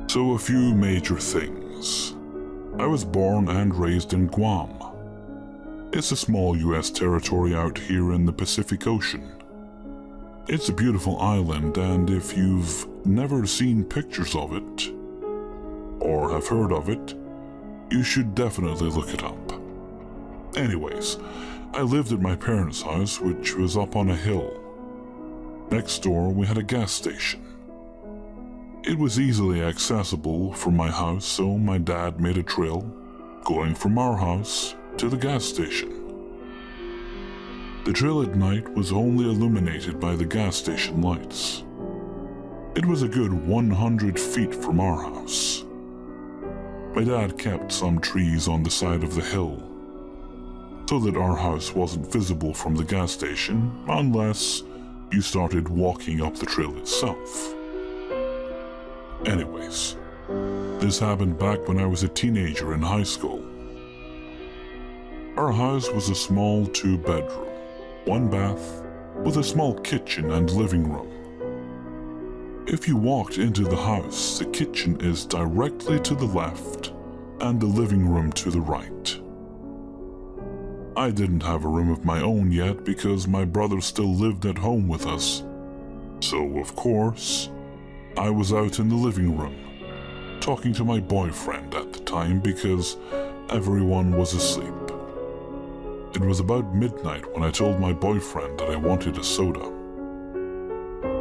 So a few major things. I was born and raised in Guam. It's a small US territory out here in the Pacific Ocean. It's a beautiful island, and if you've never seen pictures of it, or have heard of it, you should definitely look it up. Anyways, I lived at my parents' house, which was up on a hill. Next door, we had a gas station. It was easily accessible from my house, so my dad made a trail going from our house to the gas station. The trail at night was only illuminated by the gas station lights. It was a good 100 feet from our house. My dad kept some trees on the side of the hill so that our house wasn't visible from the gas station unless you started walking up the trail itself. Anyways, this happened back when I was a teenager in high school. Our house was a small 2-bedroom, 1 bath, with a small kitchen and living room. If you walked into the house, the kitchen is directly to the left and the living room to the right. I didn't have a room of my own yet because my brother still lived at home with us. So, of course, I was out in the living room, talking to my boyfriend at the time because everyone was asleep. It was about midnight when I told my boyfriend that I wanted a soda.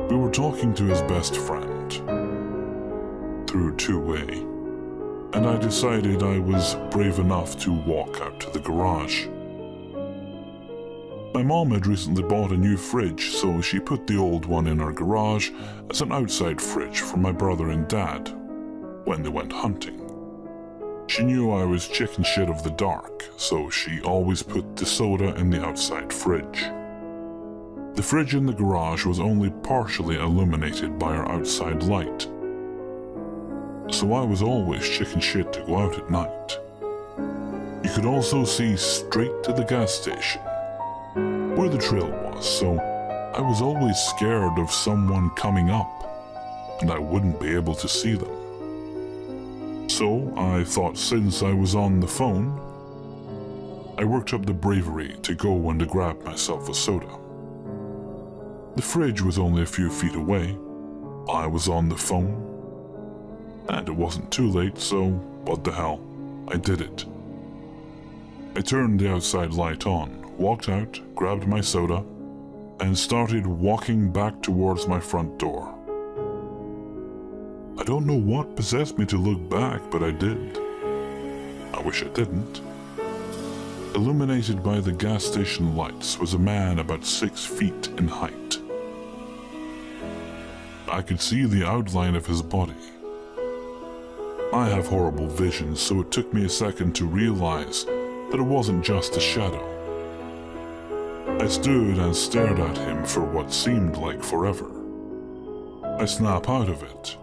We were talking to his best friend through two-way, and I decided I was brave enough to walk out to the garage. My mom had recently bought a new fridge, so she put the old one in our garage as an outside fridge for my brother and dad when they went hunting. She knew I was chicken shit of the dark, so she always put the soda in the outside fridge. The fridge in the garage was only partially illuminated by our outside light, so I was always chicken shit to go out at night. You could also see straight to the gas station, where the trail was, so I was always scared of someone coming up, and I wouldn't be able to see them. So I thought since I was on the phone, I worked up the bravery to go and to grab myself a soda. The fridge was only a few feet away. I was on the phone, and it wasn't too late, so what the hell, I did it. I turned the outside light on, walked out, grabbed my soda, and started walking back towards my front door. I don't know what possessed me to look back, but I did. I wish I didn't. Illuminated by the gas station lights was a man about 6 feet in height. I could see the outline of his body. I have horrible vision, so it took me a second to realize that it wasn't just a shadow. I stood and stared at him for what seemed like forever. I snap out of it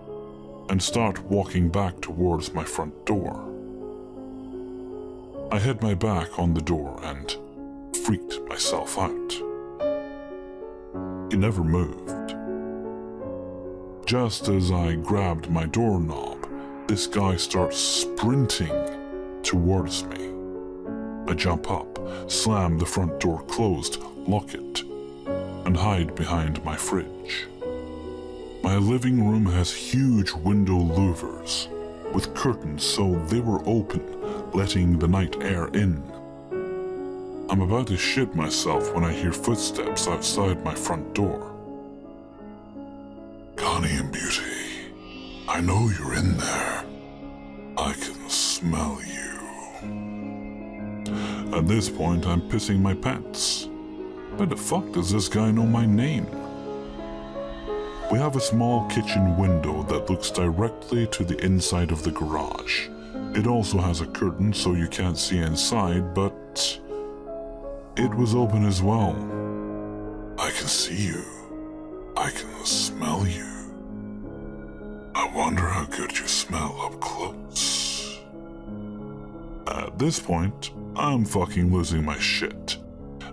and start walking back towards my front door. I hit my back on the door and freaked myself out. He never moved. Just as I grabbed my doorknob, this guy starts sprinting towards me. I jump up, slam the front door closed, lock it, and hide behind my fridge. My living room has huge window louvers with curtains so they were open, letting the night air in. I'm about to shit myself when I hear footsteps outside my front door. Connie and Beauty, I know you're in there. I can smell you. At this point, I'm pissing my pants. Why the fuck does this guy know my name? We have a small kitchen window that looks directly to the inside of the garage. It also has a curtain so you can't see inside, but it was open as well. I can see you. I can smell you. I wonder how good you smell up close. At this point, I'm fucking losing my shit.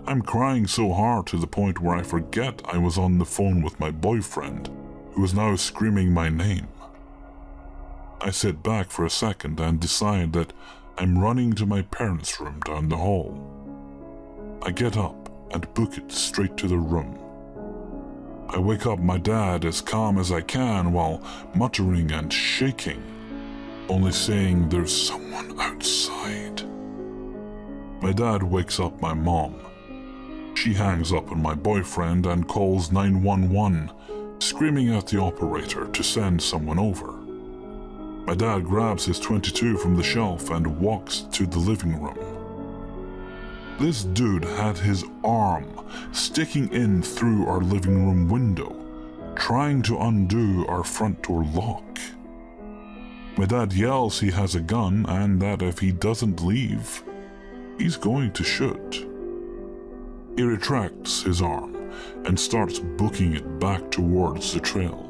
I'm crying so hard to the point where I forget I was on the phone with my boyfriend, who is now screaming my name. I sit back for a second and decide that I'm running to my parents' room down the hall. I get up and book it straight to the room. I wake up my dad as calm as I can while muttering and shaking, only saying there's someone outside. My dad wakes up my mom. She hangs up on my boyfriend and calls 911, screaming at the operator to send someone over. My dad grabs his .22 from the shelf and walks to the living room. This dude had his arm sticking in through our living room window, trying to undo our front door lock. My dad yells he has a gun and that if he doesn't leave, he's going to shoot. He retracts his arm and starts booking it back towards the trail.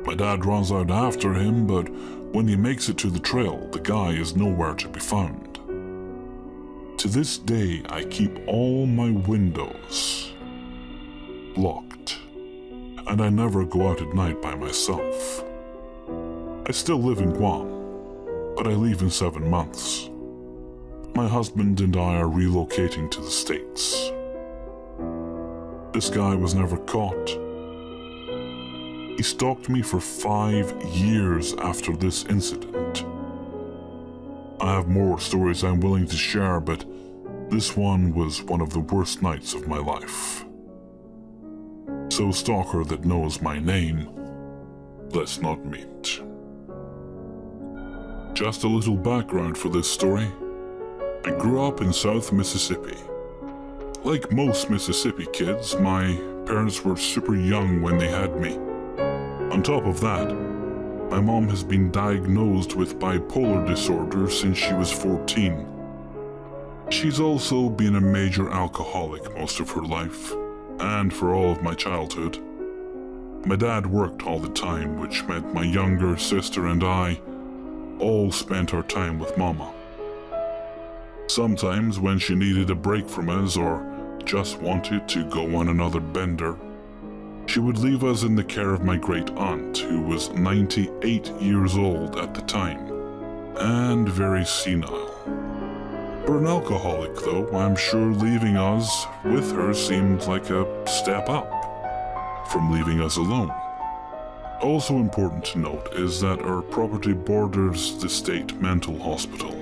My dad runs out after him, but when he makes it to the trail, the guy is nowhere to be found. To this day, I keep all my windows locked, and I never go out at night by myself. I still live in Guam, but I leave in 7 months. My husband and I are relocating to the States. This guy was never caught. He stalked me for 5 years after this incident. I have more stories I'm willing to share, but this one was one of the worst nights of my life. So, stalker that knows my name, let's not meet. Just a little background for this story. I grew up in South Mississippi. Like most Mississippi kids, my parents were super young when they had me. On top of that, my mom has been diagnosed with bipolar disorder since she was 14. She's also been a major alcoholic most of her life, and for all of my childhood. My dad worked all the time, which meant my younger sister and I all spent our time with Mama. Sometimes when she needed a break from us or just wanted to go on another bender, she would leave us in the care of my great aunt, who was 98 years old at the time, and very senile. For an alcoholic, though, I'm sure leaving us with her seemed like a step up from leaving us alone. Also important to note is that our property borders the state mental hospital.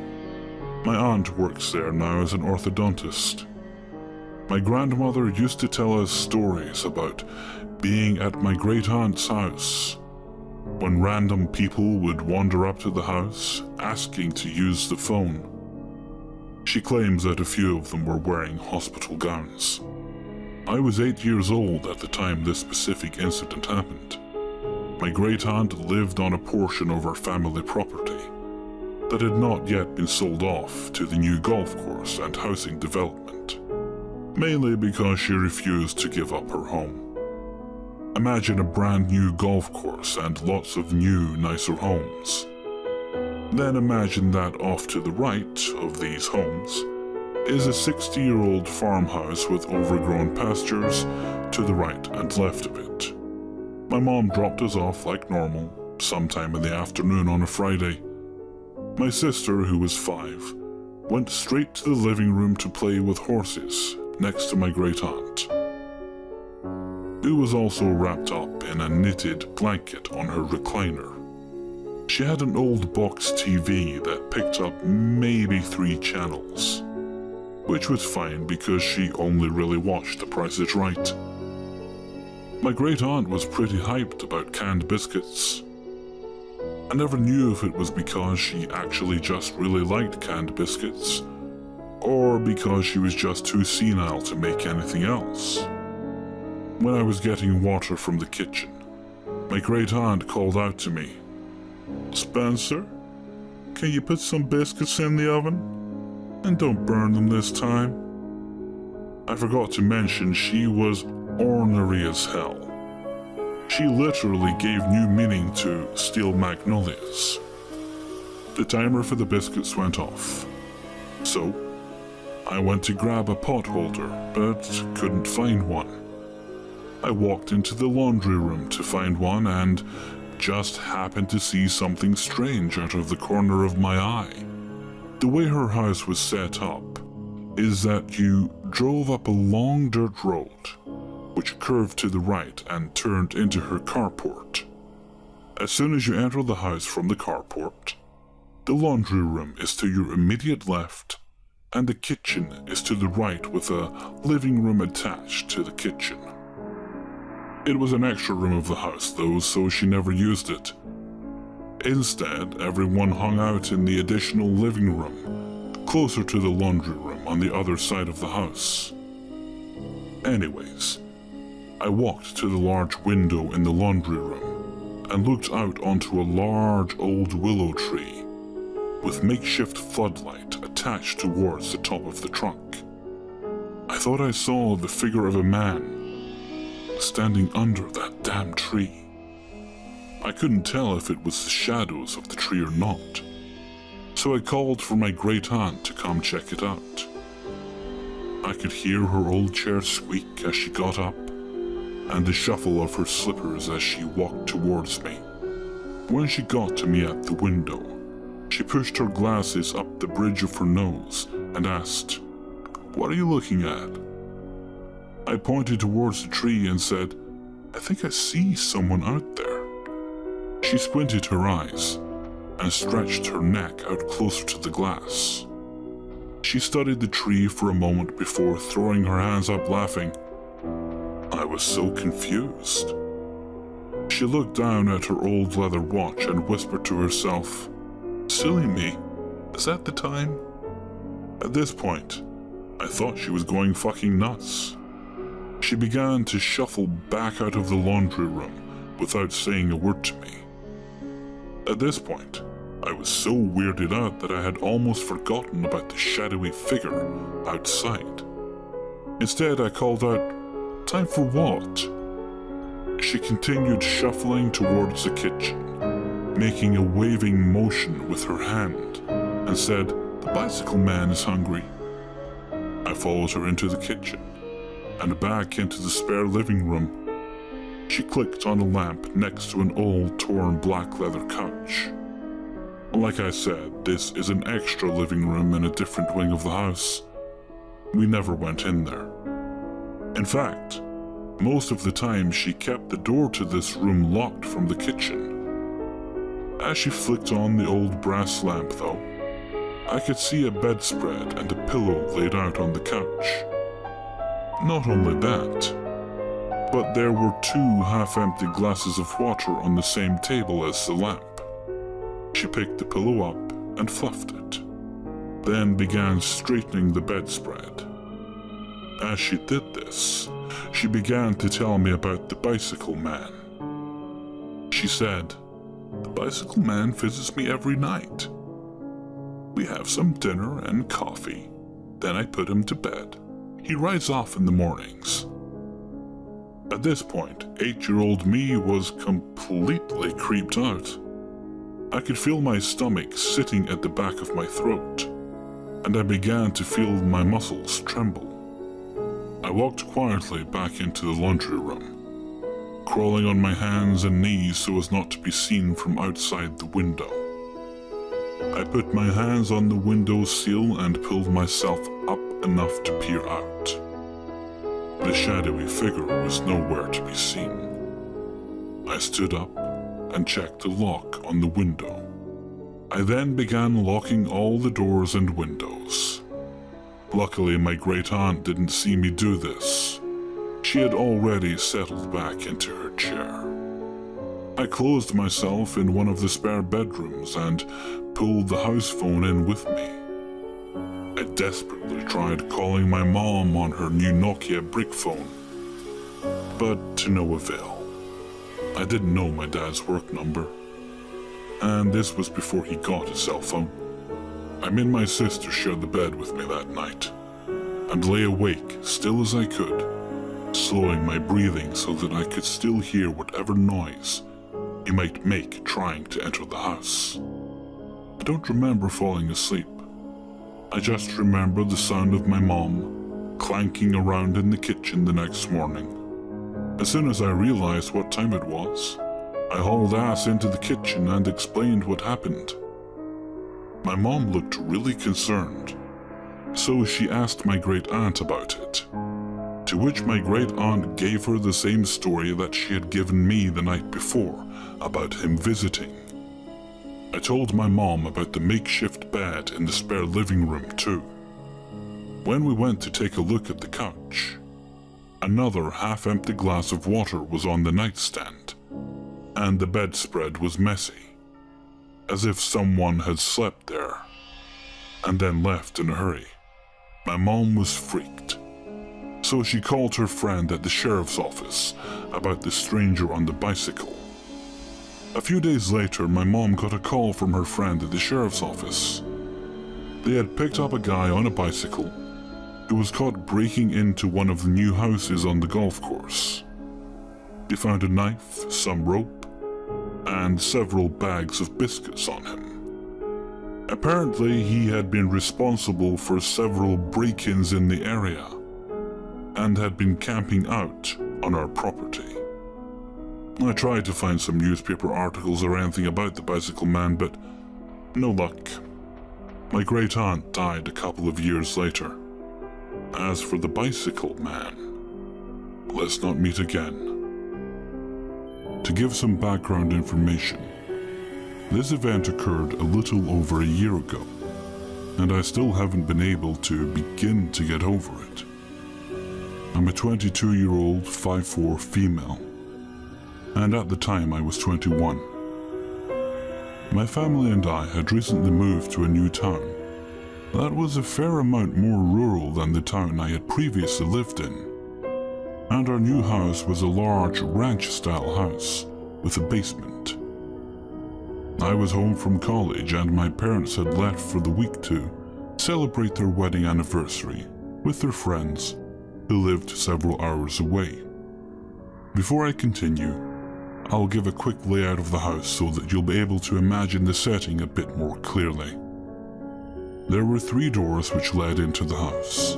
My aunt works there now as an orthodontist. My grandmother used to tell us stories about being at my great-aunt's house when random people would wander up to the house asking to use the phone. She claims that a few of them were wearing hospital gowns. I was 8 years old at the time this specific incident happened. My great-aunt lived on a portion of our family property that had not yet been sold off to the new golf course and housing development, mainly because she refused to give up her home. Imagine a brand new golf course and lots of new, nicer homes. Then imagine that off to the right of these homes is a 60-year-old farmhouse with overgrown pastures to the right and left of it. My mom dropped us off like normal, sometime in the afternoon on a Friday. My sister, who was 5, went straight to the living room to play with horses next to my great-aunt, who was also wrapped up in a knitted blanket on her recliner. She had an old box TV that picked up maybe 3 channels, which was fine because she only really watched The Price is Right. My great-aunt was pretty hyped about canned biscuits. I never knew if it was because she actually just really liked canned biscuits, or because she was just too senile to make anything else. When I was getting water from the kitchen, my great-aunt called out to me, "Spencer, can you put some biscuits in the oven? And don't burn them this time." I forgot to mention she was ornery as hell. She literally gave new meaning to steel magnolias. The timer for the biscuits went off. So, I went to grab a pot holder, but couldn't find one. I walked into the laundry room to find one, and just happened to see something strange out of the corner of my eye. The way her house was set up is that you drove up a long dirt road, which curved to the right and turned into her carport. As soon as you enter the house from the carport, the laundry room is to your immediate left, and the kitchen is to the right with a living room attached to the kitchen. It was an extra room of the house though, so she never used it. Instead, everyone hung out in the additional living room, closer to the laundry room on the other side of the house. Anyways, I walked to the large window in the laundry room and looked out onto a large old willow tree with makeshift floodlight attached towards the top of the trunk. I thought I saw the figure of a man standing under that damn tree. I couldn't tell if it was the shadows of the tree or not, so I called for my great aunt to come check it out. I could hear her old chair squeak as she got up, and the shuffle of her slippers as she walked towards me. When she got to me at the window, she pushed her glasses up the bridge of her nose and asked, "What are you looking at?" I pointed towards the tree and said, "I think I see someone out there." She squinted her eyes and stretched her neck out closer to the glass. She studied the tree for a moment before throwing her hands up laughing. I was so confused. She looked down at her old leather watch and whispered to herself, "Silly me, is that the time?" At this point, I thought she was going fucking nuts. She began to shuffle back out of the laundry room without saying a word to me. At this point, I was so weirded out that I had almost forgotten about the shadowy figure outside. Instead, I called out, "Time for what?" She continued shuffling towards the kitchen, making a waving motion with her hand, and said, "The bicycle man is hungry." I followed her into the kitchen and back into the spare living room. She clicked on a lamp next to an old torn black leather couch. Like I said, this is an extra living room in a different wing of the house. We never went in there. In fact, most of the time she kept the door to this room locked from the kitchen. As she flicked on the old brass lamp though, I could see a bedspread and a pillow laid out on the couch. Not only that, but there were 2 half-empty glasses of water on the same table as the lamp. She picked the pillow up and fluffed it, then began straightening the bedspread. As she did this, she began to tell me about the bicycle man. She said, "The bicycle man visits me every night. We have some dinner and coffee, then I put him to bed. He rides off in the mornings." At this point, 8-year-old me was completely creeped out. I could feel my stomach sitting at the back of my throat, and I began to feel my muscles tremble. I walked quietly back into the laundry room, crawling on my hands and knees so as not to be seen from outside the window. I put my hands on the window sill and pulled myself up enough to peer out. The shadowy figure was nowhere to be seen. I stood up and checked the lock on the window. I then began locking all the doors and windows. Luckily, my great aunt didn't see me do this. She had already settled back into her chair. I closed myself in one of the spare bedrooms and pulled the house phone in with me. I desperately tried calling my mom on her new Nokia brick phone, but to no avail. I didn't know my dad's work number, and this was before he got a cell phone. I made my sister share the bed with me that night, and lay awake still as I could, slowing my breathing so that I could still hear whatever noise he might make trying to enter the house. I don't remember falling asleep. I just remember the sound of my mom clanking around in the kitchen the next morning. As soon as I realized what time it was, I hauled ass into the kitchen and explained what happened. My mom looked really concerned, so she asked my great aunt about it, to which my great aunt gave her the same story that she had given me the night before about him visiting. I told my mom about the makeshift bed in the spare living room too. When we went to take a look at the couch, another half-empty glass of water was on the nightstand, and the bedspread was messy, as if someone had slept there and then left in a hurry. My mom was freaked, so she called her friend at the sheriff's office about the stranger on the bicycle. A few days later, my mom got a call from her friend at the sheriff's office. They had picked up a guy on a bicycle who was caught breaking into one of the new houses on the golf course. They found a knife, some rope, and several bags of biscuits on him. Apparently, he had been responsible for several break-ins in the area and had been camping out on our property. I tried to find some newspaper articles or anything about the bicycle man, but no luck. My great aunt died a couple of years later. As for the bicycle man, let's not meet again. To give some background information, this event occurred a little over a year ago, and I still haven't been able to begin to get over it. I'm a 22-year-old 5'4" female, and at the time I was 21. My family and I had recently moved to a new town that was a fair amount more rural than the town I had previously lived in, and our new house was a large ranch-style house with a basement. I was home from college and my parents had left for the week to celebrate their wedding anniversary with their friends who lived several hours away. Before I continue, I'll give a quick layout of the house so that you'll be able to imagine the setting a bit more clearly. There were 3 doors which led into the house.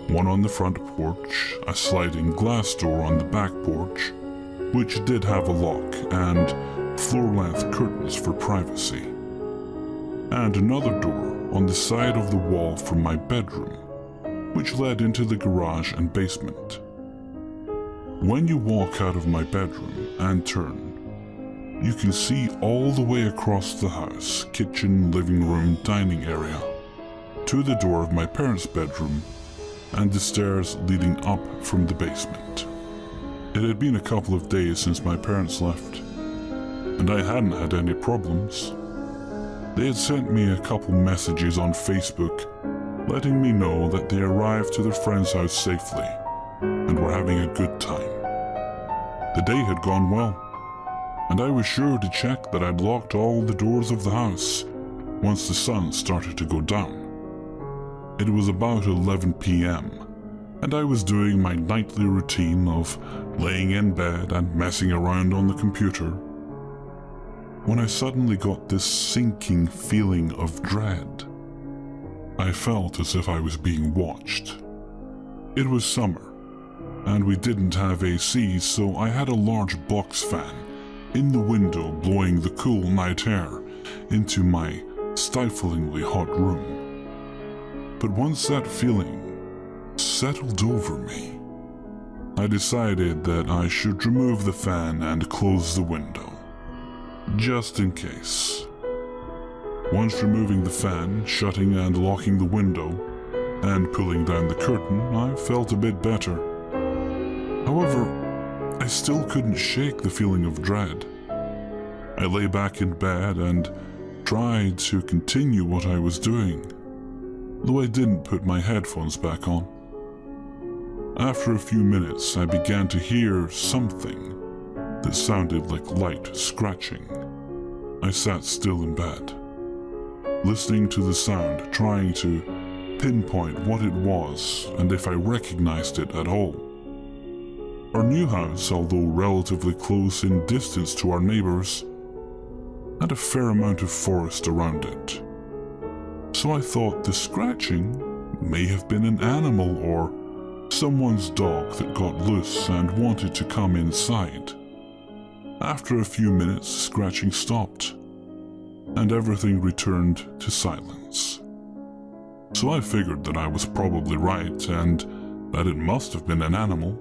One on the front porch, a sliding glass door on the back porch, which did have a lock, and floor-length curtains for privacy. And another door on the side of the wall from my bedroom, which led into the garage and basement. When you walk out of my bedroom and turn, you can see all the way across the house, kitchen, living room, dining area, to the door of my parents' bedroom and the stairs leading up from the basement. It had been a couple of days since my parents left, and I hadn't had any problems. They had sent me a couple messages on Facebook letting me know that they arrived to their friend's house safely and were having a good time. The day had gone well, and I was sure to check that I'd locked all the doors of the house once the sun started to go down. It was about 11 p.m., and I was doing my nightly routine of laying in bed and messing around on the computer when I suddenly got this sinking feeling of dread. I felt as if I was being watched. It was summer, and we didn't have AC, so I had a large box fan in the window blowing the cool night air into my stiflingly hot room. But once that feeling settled over me, I decided that I should remove the fan and close the window, just in case. Once removing the fan, shutting and locking the window, and pulling down the curtain, I felt a bit better. However, I still couldn't shake the feeling of dread. I lay back in bed and tried to continue what I was doing, though I didn't put my headphones back on. After a few minutes, I began to hear something that sounded like light scratching. I sat still in bed, listening to the sound, trying to pinpoint what it was and if I recognized it at all. Our new house, although relatively close in distance to our neighbors, had a fair amount of forest around it. So I thought the scratching may have been an animal or someone's dog that got loose and wanted to come inside. After a few minutes, scratching stopped, and everything returned to silence. So I figured that I was probably right and that it must have been an animal.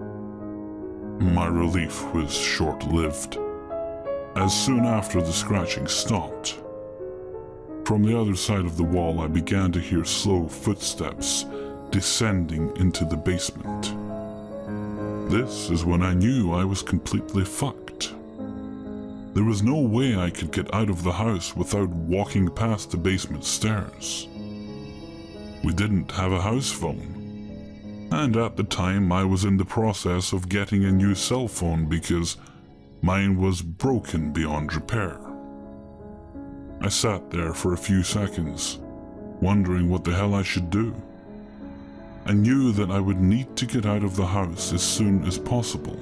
My relief was short-lived, as soon after the scratching stopped, from the other side of the wall I began to hear slow footsteps descending into the basement. This is when I knew I was completely fucked. There was no way I could get out of the house without walking past the basement stairs. We didn't have a house phone, and at the time I was in the process of getting a new cell phone because mine was broken beyond repair. I sat there for a few seconds, wondering what the hell I should do. I knew that I would need to get out of the house as soon as possible,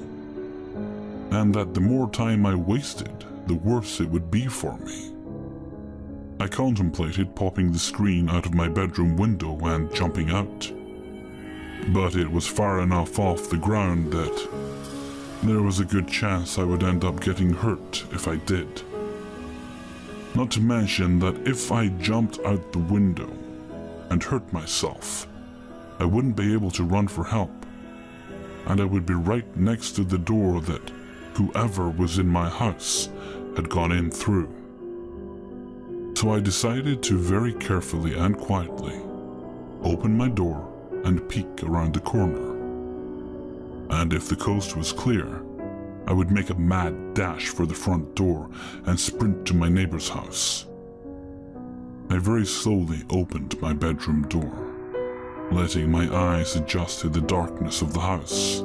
and that the more time I wasted, the worse it would be for me. I contemplated popping the screen out of my bedroom window and jumping out, but it was far enough off the ground that there was a good chance I would end up getting hurt if I did. Not to mention that if I jumped out the window and hurt myself, I wouldn't be able to run for help, and I would be right next to the door that whoever was in my house had gone in through. So I decided to very carefully and quietly open my door and peek around the corner. And if the coast was clear, I would make a mad dash for the front door and sprint to my neighbor's house. I very slowly opened my bedroom door, letting my eyes adjust to the darkness of the house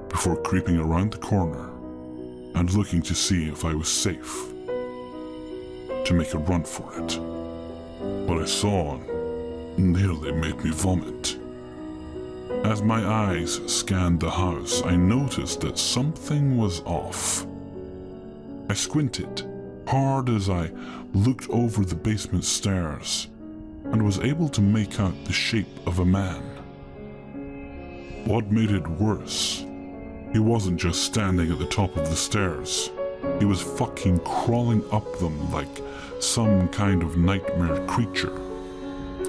before creeping around the corner and looking to see if I was safe to make a run for it. What I saw nearly made me vomit. As my eyes scanned the house, I noticed that something was off. I squinted hard as I looked over the basement stairs and was able to make out the shape of a man. What made it worse, he wasn't just standing at the top of the stairs. He was fucking crawling up them like some kind of nightmare creature.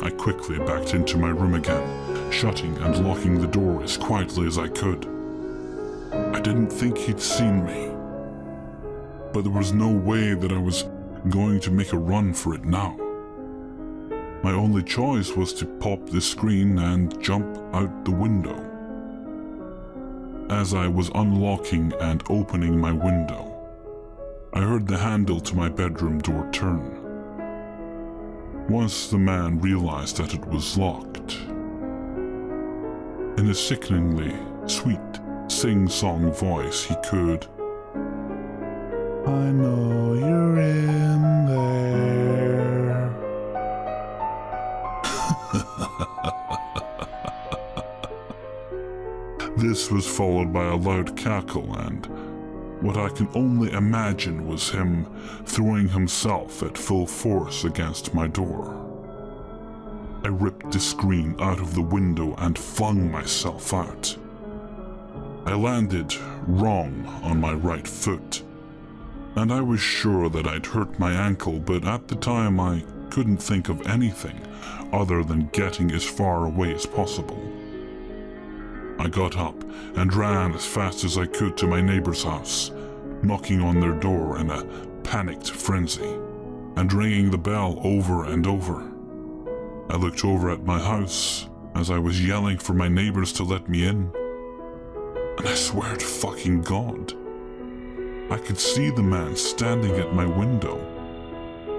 I quickly backed into my room again, shutting and locking the door as quietly as I could. I didn't think he'd seen me, but there was no way that I was going to make a run for it now. My only choice was to pop the screen and jump out the window. As I was unlocking and opening my window, I heard the handle to my bedroom door turn. Once the man realized that it was locked, in a sickeningly sweet sing-song voice he could, "I know you're in there." This was followed by a loud cackle, and what I can only imagine was him throwing himself at full force against my door. I ripped the screen out of the window and flung myself out. I landed wrong on my right foot, and I was sure that I'd hurt my ankle, but at the time I couldn't think of anything other than getting as far away as possible. I got up and ran as fast as I could to my neighbor's house, knocking on their door in a panicked frenzy and ringing the bell over and over. I looked over at my house as I was yelling for my neighbors to let me in, and I swear to fucking God, I could see the man standing at my window,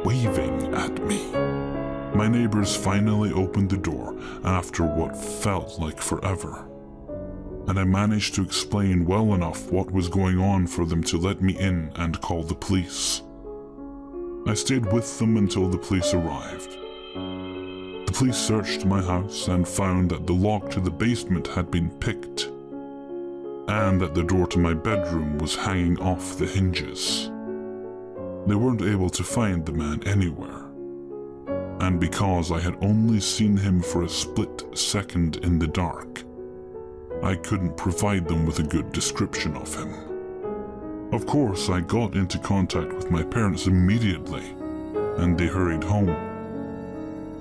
waving at me. My neighbors finally opened the door after what felt like forever, and I managed to explain well enough what was going on for them to let me in and call the police. I stayed with them until the police arrived. The police searched my house and found that the lock to the basement had been picked, and that the door to my bedroom was hanging off the hinges. They weren't able to find the man anywhere, and because I had only seen him for a split second in the dark, I couldn't provide them with a good description of him. Of course, I got into contact with my parents immediately, and they hurried home.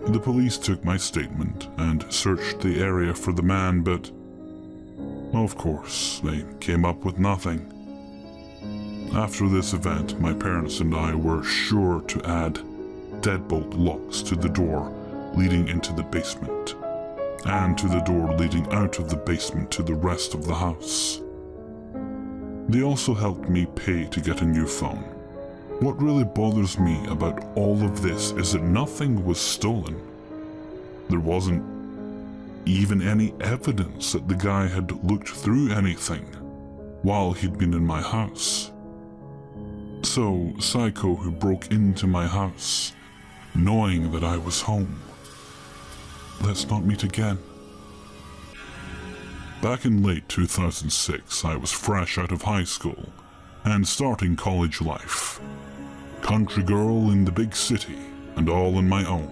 The police took my statement and searched the area for the man, but of course, they came up with nothing. After this event, my parents and I were sure to add deadbolt locks to the door leading into the basement, and to the door leading out of the basement to the rest of the house. They also helped me pay to get a new phone. What really bothers me about all of this is that nothing was stolen. There wasn't even any evidence that the guy had looked through anything while he'd been in my house. So, Psycho who broke into my house, knowing that I was home. Let's not meet again. Back in late 2006, I was fresh out of high school and starting college life. Country girl in the big city and all on my own.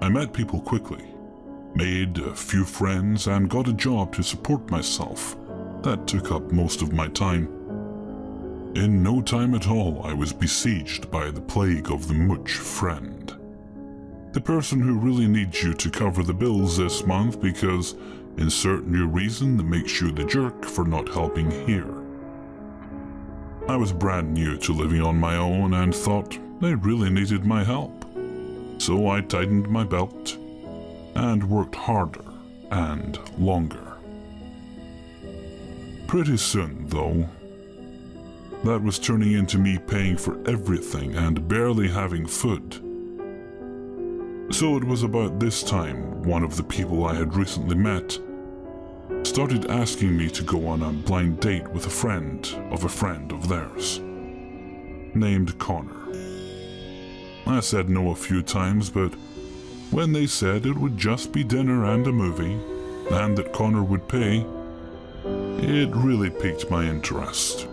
I met people quickly, made a few friends, and got a job to support myself. That took up most of my time. In no time at all, I was besieged by the plague of the mooch friend. The person who really needs you to cover the bills this month because insert new reason that makes you the jerk for not helping here. I was brand new to living on my own and thought they really needed my help. So I tightened my belt and worked harder and longer. Pretty soon, though, that was turning into me paying for everything and barely having food. So it was about this time one of the people I had recently met started asking me to go on a blind date with a friend of theirs, named Connor. I said no a few times, but when they said it would just be dinner and a movie, and that Connor would pay, it really piqued my interest.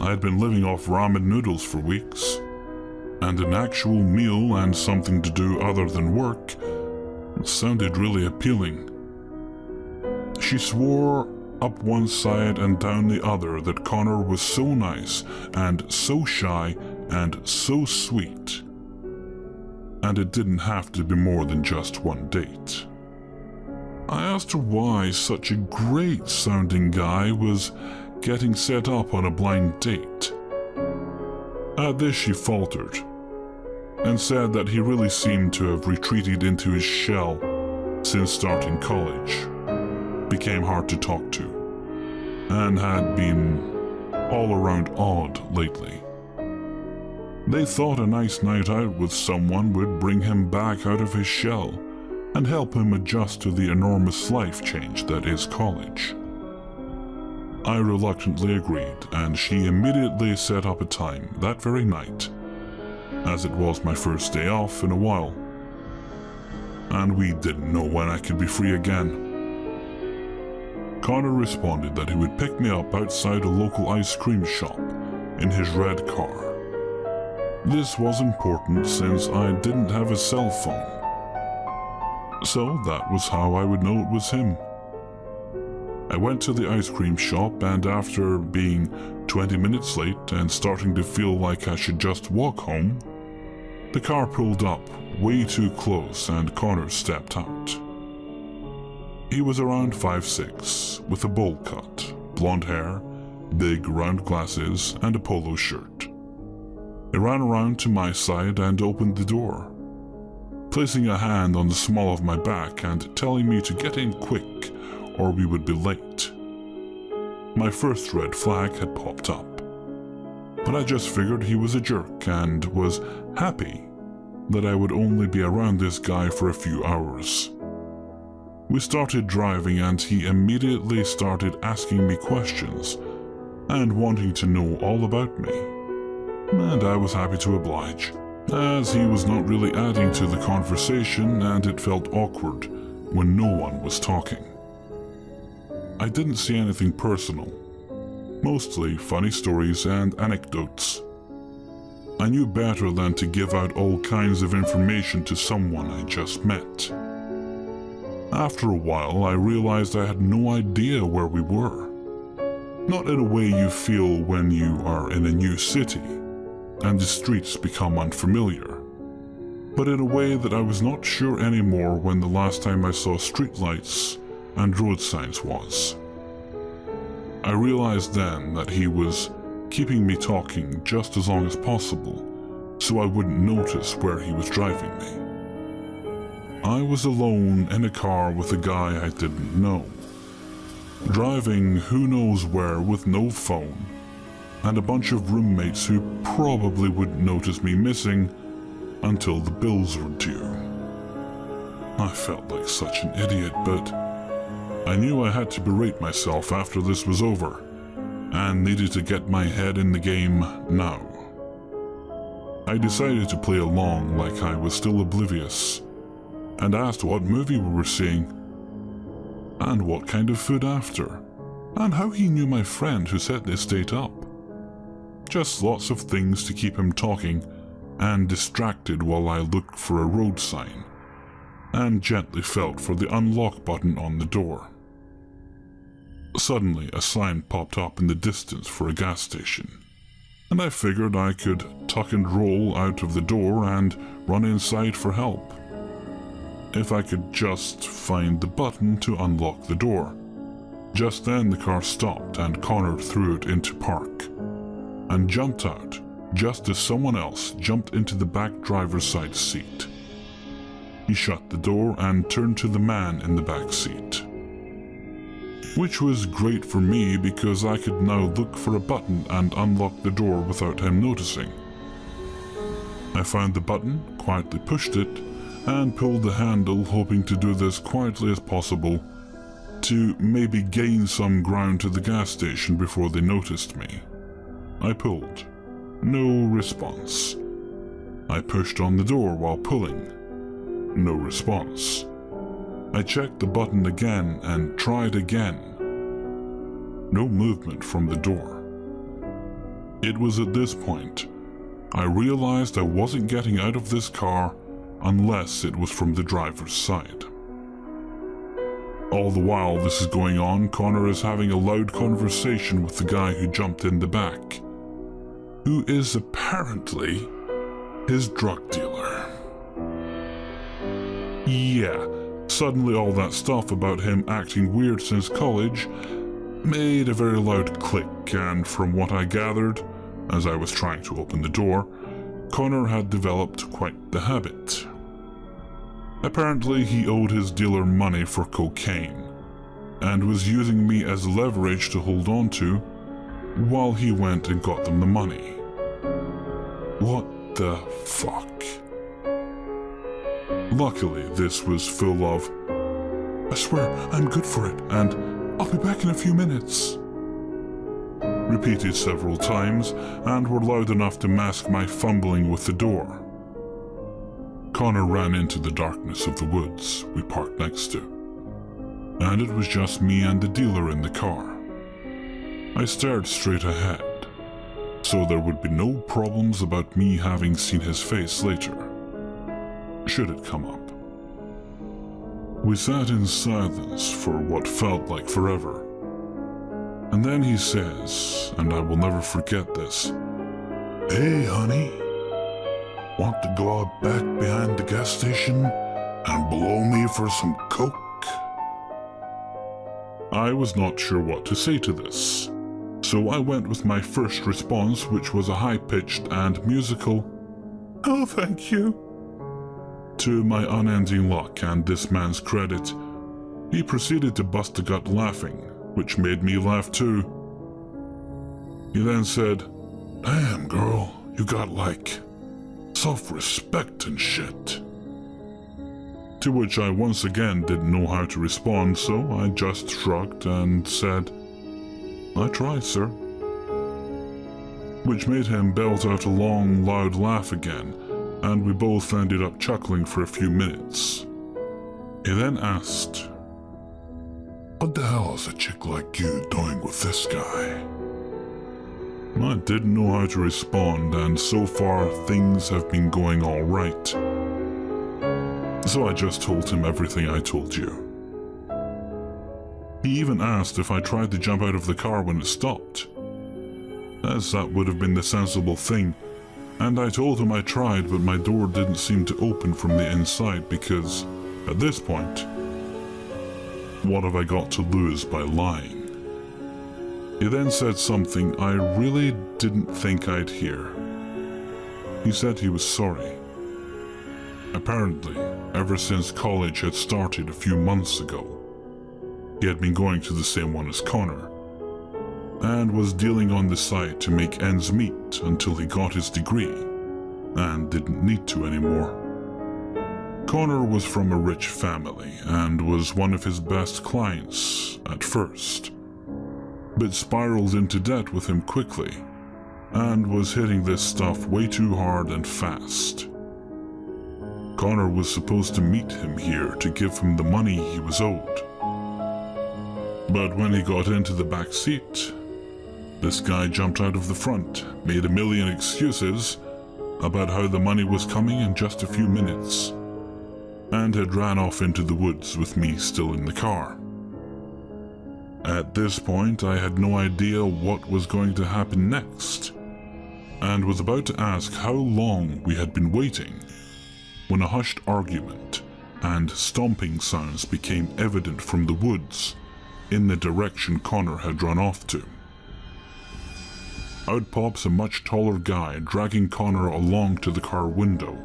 I had been living off ramen noodles for weeks, and an actual meal and something to do other than work sounded really appealing. She swore up one side and down the other that Connor was so nice and so shy and so sweet, and it didn't have to be more than just one date. I asked her why such a great sounding guy was getting set up on a blind date. At this she faltered and said that he really seemed to have retreated into his shell since starting college, became hard to talk to, and had been all around odd lately. They thought a nice night out with someone would bring him back out of his shell and help him adjust to the enormous life change that is college. I reluctantly agreed, and she immediately set up a time that very night, as it was my first day off in a while, and we didn't know when I could be free again. Connor responded that he would pick me up outside a local ice cream shop in his red car. This was important since I didn't have a cell phone, so that was how I would know it was him. I went to the ice cream shop, and after being 20 minutes late and starting to feel like I should just walk home, the car pulled up way too close and Connor stepped out. He was around 5'6", with a bowl cut, blonde hair, big round glasses, and a polo shirt. He ran around to my side and opened the door, placing a hand on the small of my back and telling me to get in quick or we would be late. My first red flag had popped up, but I just figured he was a jerk and was happy that I would only be around this guy for a few hours. We started driving and he immediately started asking me questions and wanting to know all about me, and I was happy to oblige, as he was not really adding to the conversation and it felt awkward when no one was talking. I didn't see anything personal, mostly funny stories and anecdotes. I knew better than to give out all kinds of information to someone I just met. After a while, I realized I had no idea where we were. Not in a way you feel when you are in a new city and the streets become unfamiliar, but in a way that I was not sure anymore when the last time I saw streetlights and road signs was. I realized then that he was keeping me talking just as long as possible so I wouldn't notice where he was driving me. I was alone in a car with a guy I didn't know, driving who knows where with no phone, and a bunch of roommates who probably wouldn't notice me missing until the bills were due. I felt like such an idiot, but I knew I had to berate myself after this was over, and needed to get my head in the game now. I decided to play along like I was still oblivious, and asked what movie we were seeing, and what kind of food after, and how he knew my friend who set this date up. Just lots of things to keep him talking and distracted while I looked for a road sign and gently felt for the unlock button on the door. Suddenly, a sign popped up in the distance for a gas station, and I figured I could tuck and roll out of the door and run inside for help, if I could just find the button to unlock the door. Just then the car stopped and Connor threw it into park and jumped out just as someone else jumped into the back driver's side seat. He shut the door and turned to the man in the back seat, which was great for me because I could now look for a button and unlock the door without him noticing. I found the button, quietly pushed it, and pulled the handle, hoping to do this quietly as possible to maybe gain some ground to the gas station before they noticed me. I pulled. No response. I pushed on the door while pulling. No response. I checked the button again and tried again. No movement from the door. It was at this point I realized I wasn't getting out of this car unless it was from the driver's side. All the while this is going on, Connor is having a loud conversation with the guy who jumped in the back, who is apparently his drug dealer. Yeah, suddenly all that stuff about him acting weird since college made a very loud click, and from what I gathered, as I was trying to open the door, Connor had developed quite the habit. Apparently he owed his dealer money for cocaine, and was using me as leverage to hold on to while he went and got them the money. What the fuck? Luckily, this was full of, "I swear I'm good for it," and "I'll be back in a few minutes," repeated several times, and were loud enough to mask my fumbling with the door. Connor ran into the darkness of the woods we parked next to, and it was just me and the dealer in the car. I stared straight ahead, so there would be no problems about me having seen his face later, should it come up. We sat in silence for what felt like forever, and then he says, and I will never forget this, "Hey honey, want to go out back behind the gas station and blow me for some coke?" I was not sure what to say to this, so I went with my first response, which was a high-pitched and musical, "Oh, thank you." To my unending luck and this man's credit, he proceeded to bust a gut laughing, which made me laugh too. He then said, "Damn, girl, you got like self-respect and shit." To which I once again didn't know how to respond, so I just shrugged and said, "I try, sir." Which made him belt out a long, loud laugh again, and we both ended up chuckling for a few minutes. He then asked, "What the hell is a chick like you doing with this guy?" I didn't know how to respond, and so far things have been going all right. So I just told him everything I told you. He even asked if I tried to jump out of the car when it stopped, as that would have been the sensible thing, and I told him I tried, but my door didn't seem to open from the inside because, at this point, what have I got to lose by lying? He then said something I really didn't think I'd hear. He said he was sorry. Apparently, ever since college had started a few months ago, he had been going to the same one as Connor, and was dealing on the side to make ends meet until he got his degree, and didn't need to anymore. Connor was from a rich family, and was one of his best clients at first, but spiraled into debt with him quickly, and was hitting this stuff way too hard and fast. Connor was supposed to meet him here to give him the money he was owed. But when he got into the back seat, this guy jumped out of the front, made a million excuses about how the money was coming in just a few minutes, and had ran off into the woods with me still in the car. At this point, I had no idea what was going to happen next, and was about to ask how long we had been waiting, when a hushed argument and stomping sounds became evident from the woods in the direction Connor had run off to. Out pops a much taller guy dragging Connor along to the car window,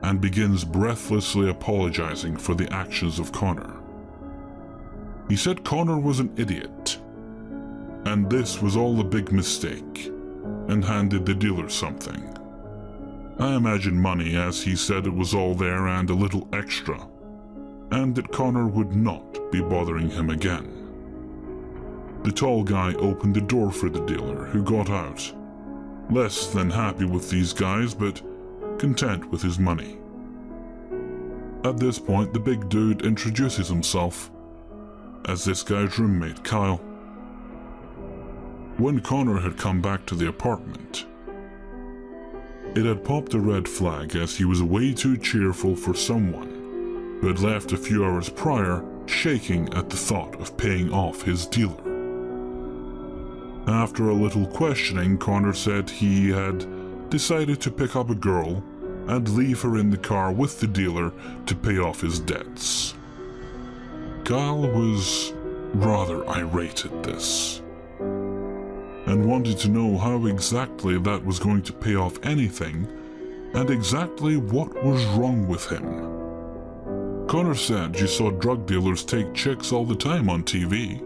and begins breathlessly apologizing for the actions of Connor. He said Connor was an idiot, and this was all a big mistake, and handed the dealer something. I imagine money, as he said it was all there and a little extra, and that Connor would not be bothering him again. The tall guy opened the door for the dealer, who got out, less than happy with these guys, but content with his money. At this point, the big dude introduces himself as this guy's roommate, Kyle. When Connor had come back to the apartment, it had popped a red flag, as he was way too cheerful for someone who had left a few hours prior, shaking at the thought of paying off his dealer. After a little questioning, Connor said he had decided to pick up a girl and leave her in the car with the dealer to pay off his debts. Kyle was rather irate at this, and wanted to know how exactly that was going to pay off anything, and exactly what was wrong with him. Connor said you saw drug dealers take chicks all the time on TV,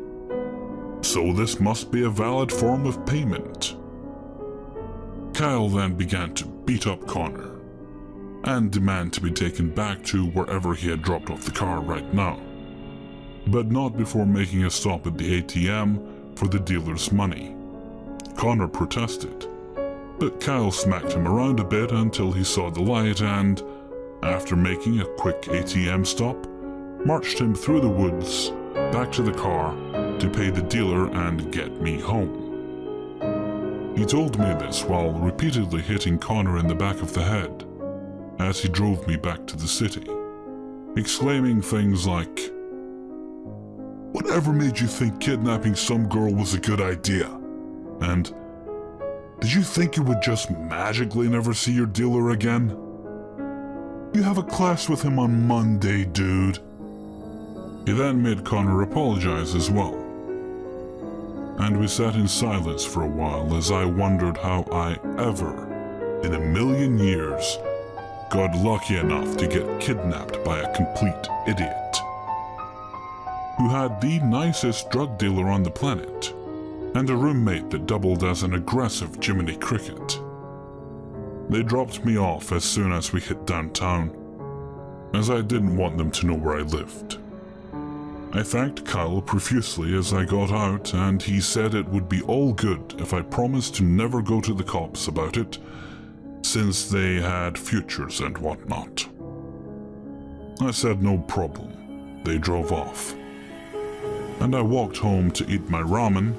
so this must be a valid form of payment. Kyle then began to beat up Connor, and demand to be taken back to wherever he had dropped off the car right now, but not before making a stop at the ATM for the dealer's money. Connor protested, but Kyle smacked him around a bit until he saw the light and, after making a quick ATM stop, marched him through the woods back to the car to pay the dealer and get me home. He told me this while repeatedly hitting Connor in the back of the head as he drove me back to the city, exclaiming things like, "Whatever made you think kidnapping some girl was a good idea? And did you think you would just magically never see your dealer again? You have a class with him on Monday, dude." He then made Connor apologize as well, and we sat in silence for a while as I wondered how I ever, in a million years, got lucky enough to get kidnapped by a complete idiot, who had the nicest drug dealer on the planet, and a roommate that doubled as an aggressive Jiminy Cricket. They dropped me off as soon as we hit downtown, as I didn't want them to know where I lived. I thanked Kyle profusely as I got out, and he said it would be all good if I promised to never go to the cops about it, since they had futures and whatnot. I said no problem. They drove off, and I walked home to eat my ramen,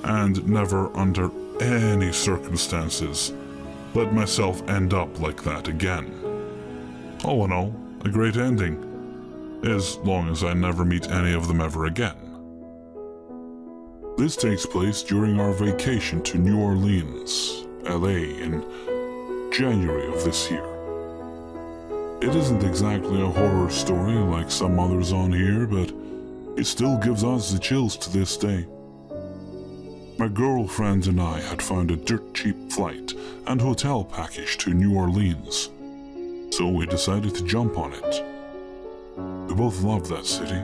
and never under any circumstances let myself end up like that again. All in all, a great ending, as long as I never meet any of them ever again. This takes place during our vacation to New Orleans, LA, in January of this year. It isn't exactly a horror story like some others on here, but it still gives us the chills to this day. My girlfriend and I had found a dirt cheap flight and hotel package to New Orleans, so we decided to jump on it. We both loved that city,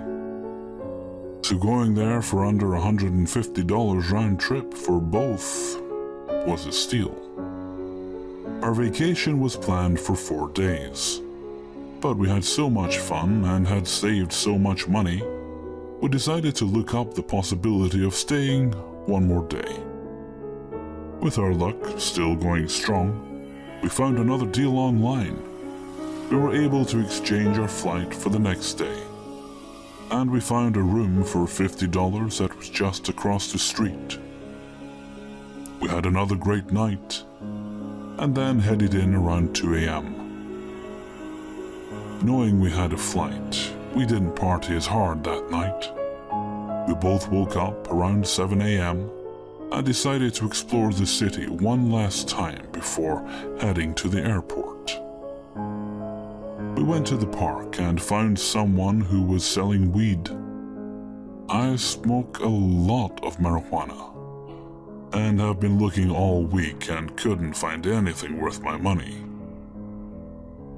so going there for under $150 round trip for both was a steal. Our vacation was planned for 4 days, but we had so much fun and had saved so much money, we decided to look up the possibility of staying one more day. With our luck still going strong, we found another deal online. We were able to exchange our flight for the next day, and we found a room for $50 that was just across the street. We had another great night, and then headed in around 2 a.m. Knowing we had a flight, we didn't party as hard that night. We both woke up around 7 a.m. and decided to explore the city one last time before heading to the airport. We went to the park and found someone who was selling weed. I smoke a lot of marijuana and have been looking all week and couldn't find anything worth my money.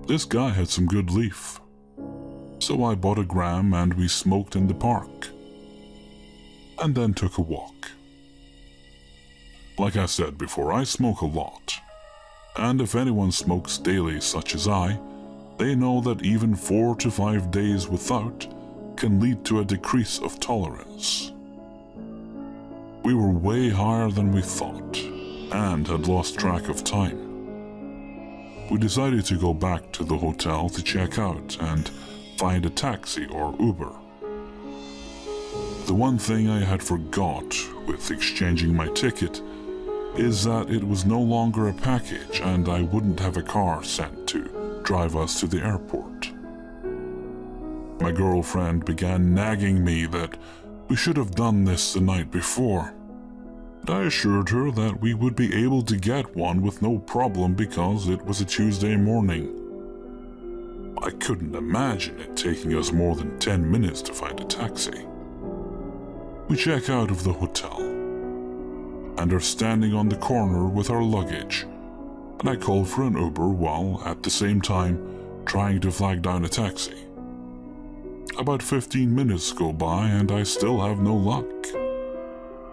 This guy had some good leaf, so I bought a gram and we smoked in the park, and then took a walk. Like I said before, I smoke a lot, and if anyone smokes daily such as I, they know that even 4 to 5 days without can lead to a decrease of tolerance. We were way higher than we thought, and had lost track of time. We decided to go back to the hotel to check out and find a taxi or Uber. The one thing I had forgot with exchanging my ticket is that it was no longer a package and I wouldn't have a car sent to drive us to the airport. My girlfriend began nagging me that we should have done this the night before, and I assured her that we would be able to get one with no problem because it was a Tuesday morning. I couldn't imagine it taking us more than 10 minutes to find a taxi. We check out of the hotel and are standing on the corner with our luggage, and I call for an Uber while at the same time trying to flag down a taxi. About 15 minutes go by and I still have no luck.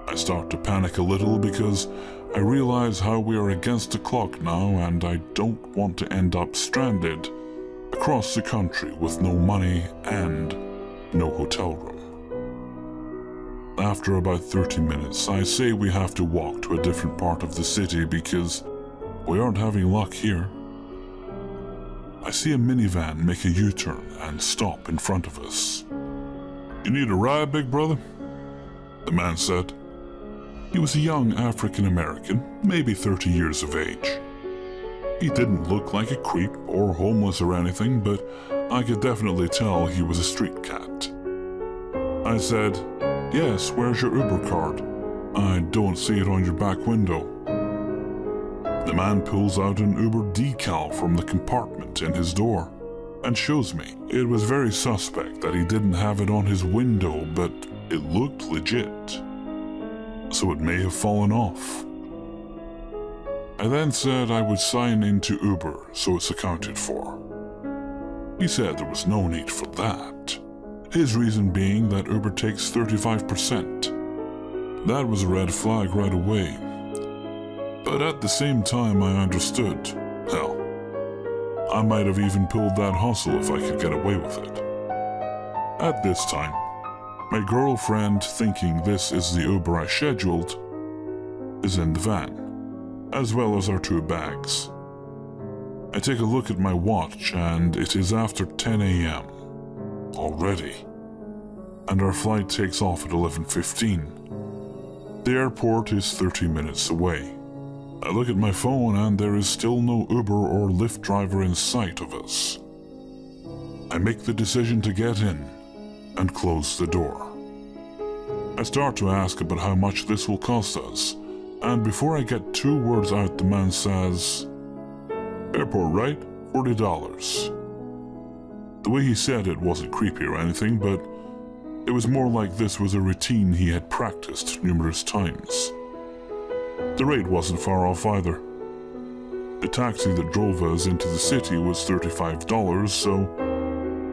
I start to panic a little because I realize how we are against the clock now and I don't want to end up stranded across the country with no money and no hotel room. After about 30 minutes, I say we have to walk to a different part of the city because we aren't having luck here. I see a minivan make a U-turn and stop in front of us. "You need a ride, big brother?" the man said. He was a young African-American, maybe 30 years of age. He didn't look like a creep or homeless or anything, but I could definitely tell he was a street cat. I said, "Yes, where's your Uber card? I don't see it on your back window." The man pulls out an Uber decal from the compartment in his door and shows me. It was very suspect that he didn't have it on his window, but it looked legit, so it may have fallen off. I then said I would sign into Uber so it's accounted for. He said there was no need for that, his reason being that Uber takes 35%. That was a red flag right away. But at the same time I understood, hell, I might have even pulled that hustle if I could get away with it. At this time, my girlfriend, thinking this is the Uber I scheduled, is in the van, as well as our 2 bags. I take a look at my watch and it is after 10 a.m. already, and our flight takes off at 11:15. The airport is 30 minutes away. I look at my phone and there is still no Uber or Lyft driver in sight of us. I make the decision to get in and close the door. I start to ask about how much this will cost us, and before I get 2 words out, the man says, "Airport, right? $40. The way he said it wasn't creepy or anything, but it was more like this was a routine he had practiced numerous times. The rate wasn't far off either. The taxi that drove us into the city was $35, so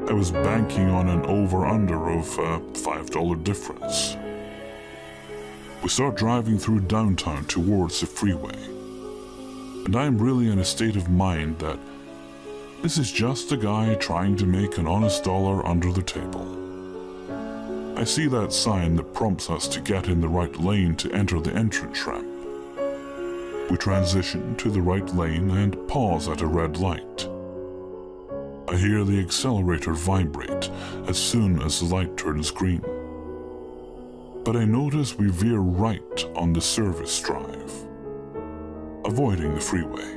I was banking on an over-under of a $5 difference. We start driving through downtown towards the freeway, and I'm really in a state of mind that this is just a guy trying to make an honest dollar under the table. I see that sign that prompts us to get in the right lane to enter the entrance ramp. We transition to the right lane and pause at a red light. I hear the accelerator vibrate as soon as the light turns green. But I notice we veer right on the service drive, avoiding the freeway.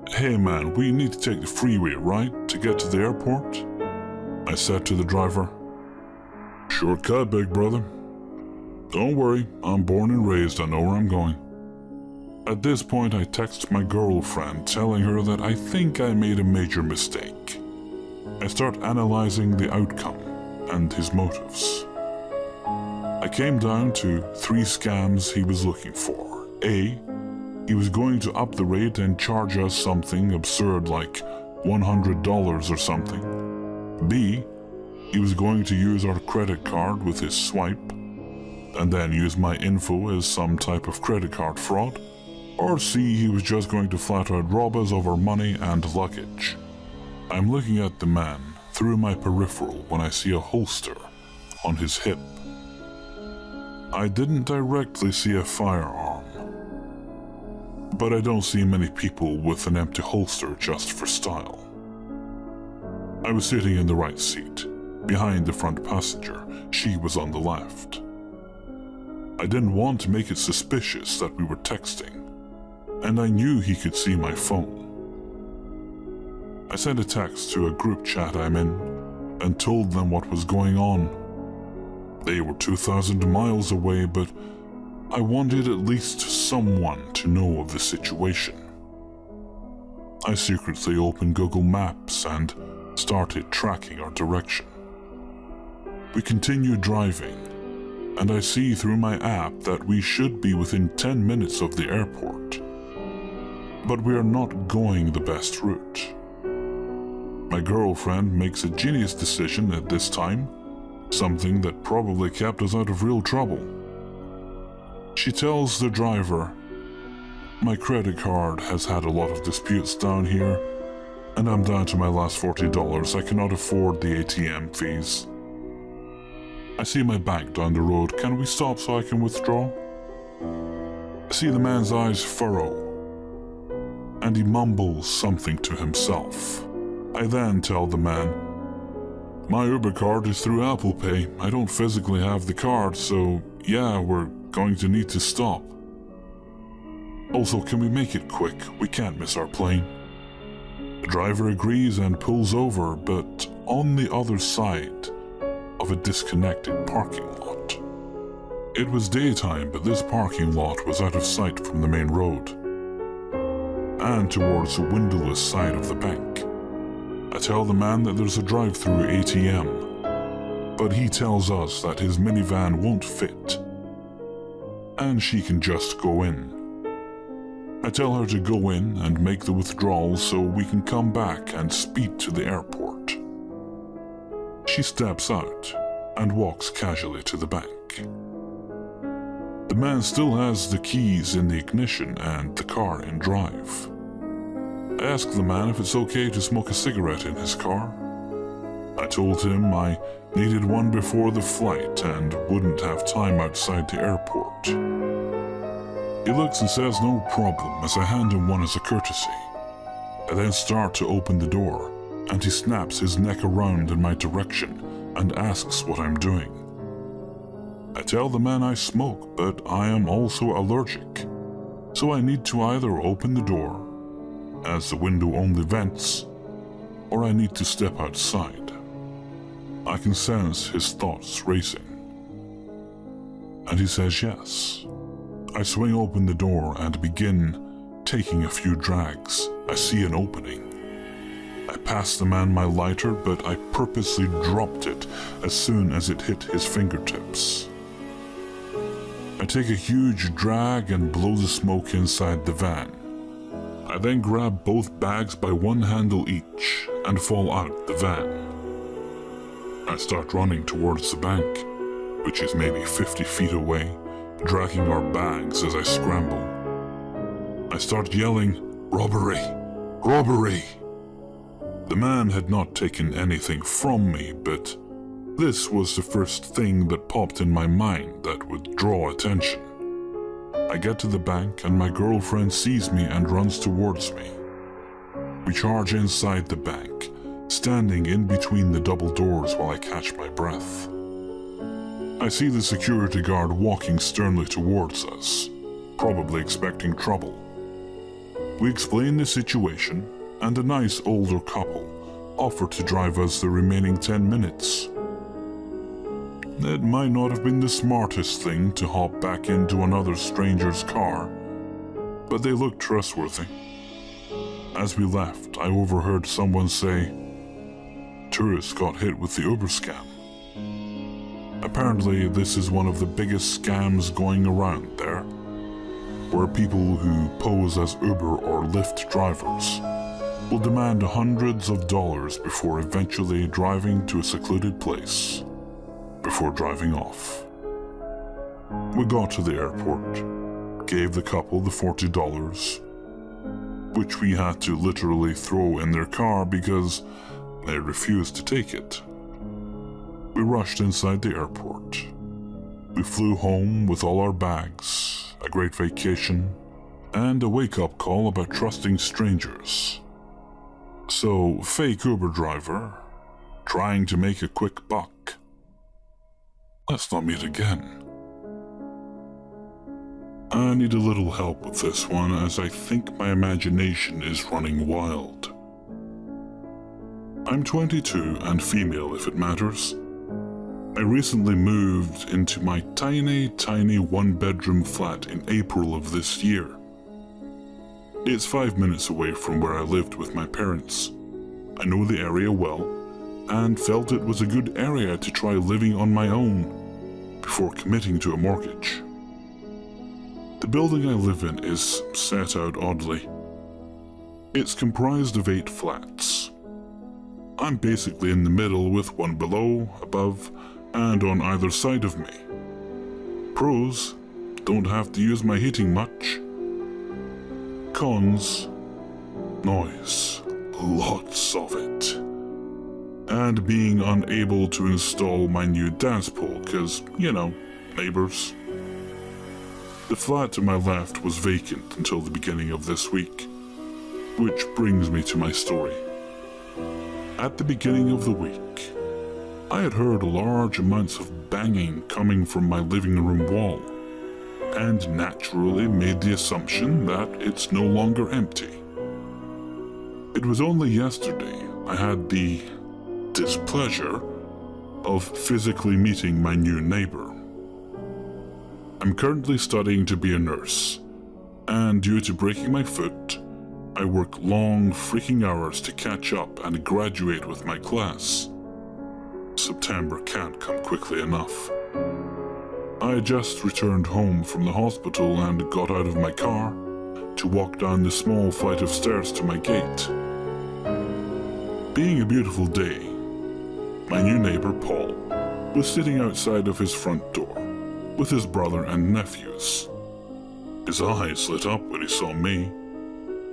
"Hey man, we need to take the freeway, right, to get to the airport?" I said to the driver. "Shortcut, big brother. Don't worry, I'm born and raised, I know where I'm going." At this point, I text my girlfriend telling her that I think I made a major mistake. I start analyzing the outcome and his motives. I came down to 3 scams he was looking for. A, he was going to up the rate and charge us something absurd like $100 or something. B, he was going to use our credit card with his swipe, and then use my info as some type of credit card fraud. Or C, he was just going to flat out rob us of our money and luggage. I'm looking at the man through my peripheral when I see a holster on his hip. I didn't directly see a firearm, but I don't see many people with an empty holster just for style. I was sitting in the right seat, behind the front passenger. She was on the left. I didn't want to make it suspicious that we were texting, and I knew he could see my phone. I sent a text to a group chat I'm in and told them what was going on. They were 2,000 miles away, but I wanted at least someone to know of the situation. I secretly opened Google Maps and started tracking our direction. We continued driving, and I see through my app that we should be within 10 minutes of the airport. But we are not going the best route. My girlfriend makes a genius decision at this time, something that probably kept us out of real trouble. She tells the driver, "My credit card has had a lot of disputes down here, and I'm down to my last $40. I cannot afford the ATM fees." I see my bank down the road. "Can we stop so I can withdraw?" I see the man's eyes furrow, and he mumbles something to himself. I then tell the man, "My Uber card is through Apple Pay. I don't physically have the card, so yeah, we're going to need to stop. Also, can we make it quick? We can't miss our plane." The driver agrees and pulls over, but on the other side of a disconnected parking lot. It was daytime, but this parking lot was out of sight from the main road and towards the windowless side of the bank. I tell the man that there's a drive-through ATM, but he tells us that his minivan won't fit and she can just go in. I tell her to go in and make the withdrawal so we can come back and speed to the airport. She steps out and walks casually to the bank. The man still has the keys in the ignition and the car in drive. I ask the man if it's okay to smoke a cigarette in his car. I told him I needed one before the flight and wouldn't have time outside the airport. He looks and says no problem as I hand him one as a courtesy. I then start to open the door, and he snaps his neck around in my direction and asks what I'm doing. I tell the man I smoke, but I am also allergic, so I need to either open the door, as the window only vents, or I need to step outside. I can sense his thoughts racing. And he says yes. I swing open the door and begin taking a few drags. I see an opening. I pass the man my lighter, but I purposely dropped it as soon as it hit his fingertips. I take a huge drag and blow the smoke inside the van. I then grab both bags by one handle each and fall out the van. I start running towards the bank, which is maybe 50 feet away, dragging our bags as I scramble. I start yelling, "Robbery! Robbery!" The man had not taken anything from me, but this was the first thing that popped in my mind that would draw attention. I get to the bank and my girlfriend sees me and runs towards me. We charge inside the bank, standing in between the double doors while I catch my breath. I see the security guard walking sternly towards us, probably expecting trouble. We explain the situation, and a nice older couple offered to drive us the remaining 10 minutes. It might not have been the smartest thing to hop back into another stranger's car, but they looked trustworthy. As we left, I overheard someone say, "Tourists got hit with the Uber scam." Apparently, this is one of the biggest scams going around there, where people who pose as Uber or Lyft drivers will demand hundreds of dollars before eventually driving to a secluded place, before driving off. We got to the airport, gave the couple the $40, which we had to literally throw in their car because they refused to take it. We rushed inside the airport. We flew home with all our bags, a great vacation, and a wake-up call about trusting strangers. So, fake Uber driver, trying to make a quick buck. Let's not meet again. I need a little help with this one, as I think my imagination is running wild. I'm 22 and female if it matters. I recently moved into my tiny one-bedroom flat in April of this year. It's 5 minutes away from where I lived with my parents. I know the area well, and felt it was a good area to try living on my own before committing to a mortgage. The building I live in is set out oddly. It's comprised of 8 flats. I'm basically in the middle with one below, above, and on either side of me. Pros, don't have to use my heating much. Cons, noise, lots of it. And being unable to install my new dance pole, cause, neighbors. The flat to my left was vacant until the beginning of this week, which brings me to my story. At the beginning of the week, I had heard large amounts of banging coming from my living room wall, and naturally made the assumption that it's no longer empty. It was only yesterday I had the displeasure of physically meeting my new neighbor. I'm currently studying to be a nurse, and due to breaking my foot, I work long freaking hours to catch up and graduate with my class. September can't come quickly enough. I had just returned home from the hospital and got out of my car to walk down the small flight of stairs to my gate. Being a beautiful day, my new neighbor Paul was sitting outside of his front door with his brother and nephews. His eyes lit up when he saw me,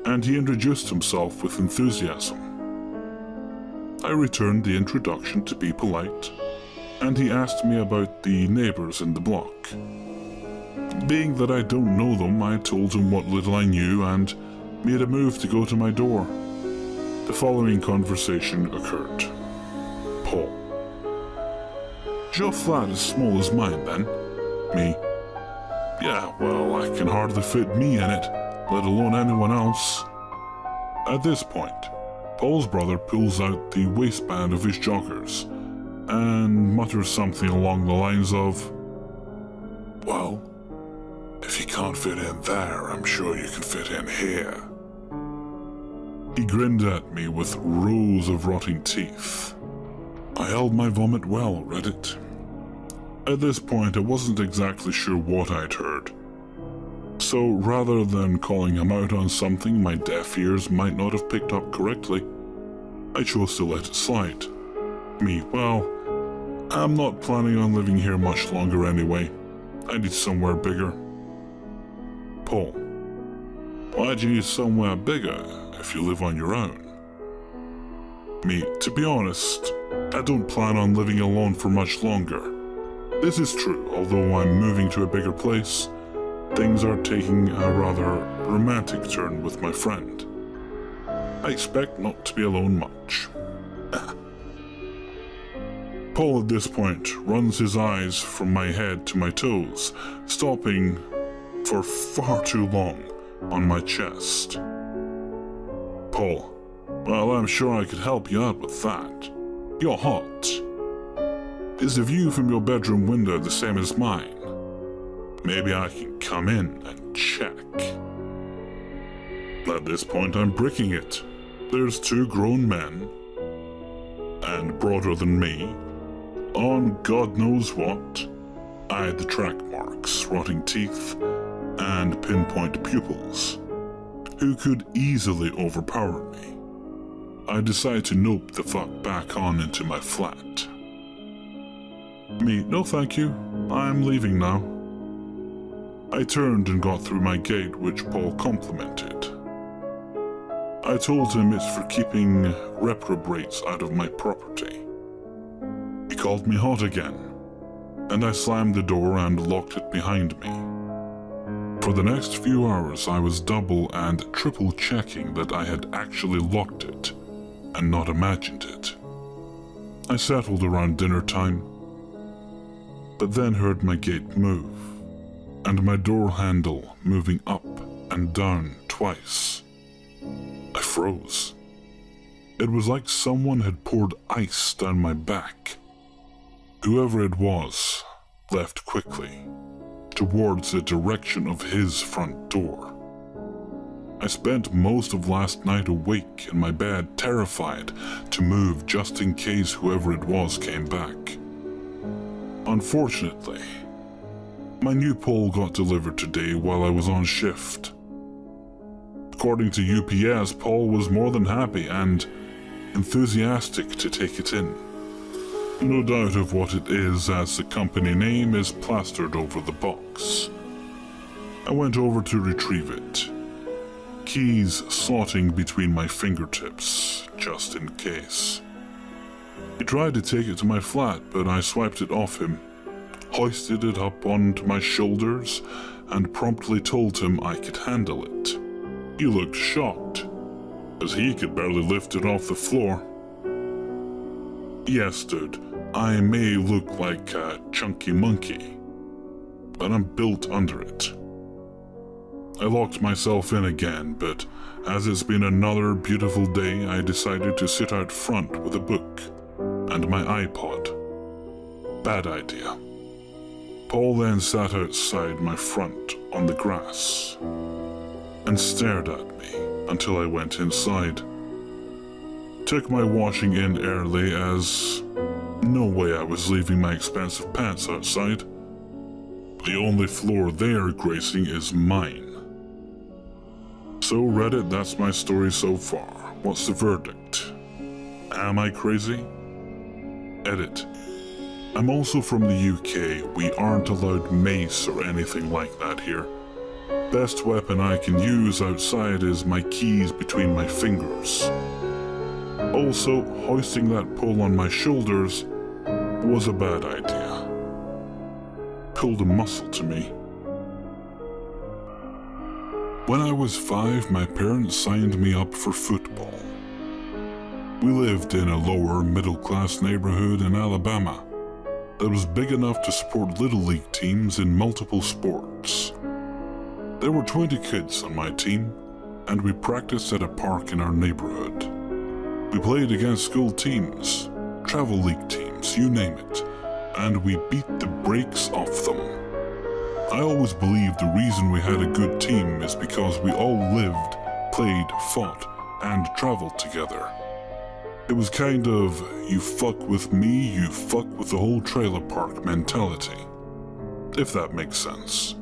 and he introduced himself with enthusiasm. I returned the introduction to be polite, and he asked me about the neighbors in the block. Being that I don't know them, I told him what little I knew and made a move to go to my door. The following conversation occurred. Paul: "Is your flat as small as mine then?" Me: "Yeah, well, I can hardly fit me in it, let alone anyone else." At this point, Paul's brother pulls out the waistband of his joggers and mutters something along the lines of, Well, if you can't fit in there, I'm sure you can fit in here. He grinned at me with rows of rotting teeth. I held my vomit well, Reddit. At this point, I wasn't exactly sure what I'd heard. So rather than calling him out on something my deaf ears might not have picked up correctly, I chose to let it slide. Well, I'm not planning on living here much longer anyway. I need somewhere bigger. Paul, why'd you need somewhere bigger if you live on your own? To be honest, I don't plan on living alone for much longer. This is true, although I'm moving to a bigger place, things are taking a rather romantic turn with my friend. I expect not to be alone much. Paul at this point runs his eyes from my head to my toes, stopping for far too long on my chest. Paul, well, I'm sure I could help you out with that. You're hot. Is the view from your bedroom window the same as mine? Maybe I can come in and check. At this point, I'm bricking it. There's two grown men, and broader than me, on God knows what. I had the track marks, rotting teeth, and pinpoint pupils, who could easily overpower me. I decide to nope the fuck back on into my flat. No thank you, I'm leaving now. I turned and got through my gate, which Paul complimented. I told him it's for keeping reprobates out of my property. He called me hot again, and I slammed the door and locked it behind me. For the next few hours, I was double and triple checking that I had actually locked it and not imagined it. I settled around dinner time, but then heard my gate move, and my door handle moving up and down twice. I froze. It was like someone had poured ice down my back. Whoever it was left quickly, towards the direction of his front door. I spent most of last night awake in my bed, terrified to move just in case whoever it was came back. Unfortunately, my new pole got delivered today while I was on shift. According to UPS, Paul was more than happy and enthusiastic to take it in. No doubt of what it is, as the company name is plastered over the box. I went over to retrieve it, keys slotting between my fingertips, just in case. He tried to take it to my flat, but I swiped it off him, hoisted it up onto my shoulders, and promptly told him I could handle it. He looked shocked, as he could barely lift it off the floor. Yes, dude, I may look like a chunky monkey, but I'm built under it. I locked myself in again, but as it's been another beautiful day, I decided to sit out front with a book and my iPod. Bad idea. Paul then sat outside my front on the grass and stared at me until I went inside. Took my washing in early, as no way I was leaving my expensive pants outside. The only floor they're gracing is mine. So Reddit, that's my story so far. What's the verdict? Am I crazy? Edit. I'm also from the UK. We aren't allowed mace or anything like that here. Best weapon I can use outside is my keys between my fingers. Also, hoisting that pole on my shoulders was a bad idea. Pulled a muscle to me. When I was 5, my parents signed me up for football. We lived in a lower middle-class neighborhood in Alabama that was big enough to support Little League teams in multiple sports. There were 20 kids on my team, and we practiced at a park in our neighborhood. We played against school teams, travel league teams, you name it, and we beat the brakes off them. I always believed the reason we had a good team is because we all lived, played, fought, and traveled together. It was kind of, you fuck with me, you fuck with the whole trailer park mentality, if that makes sense.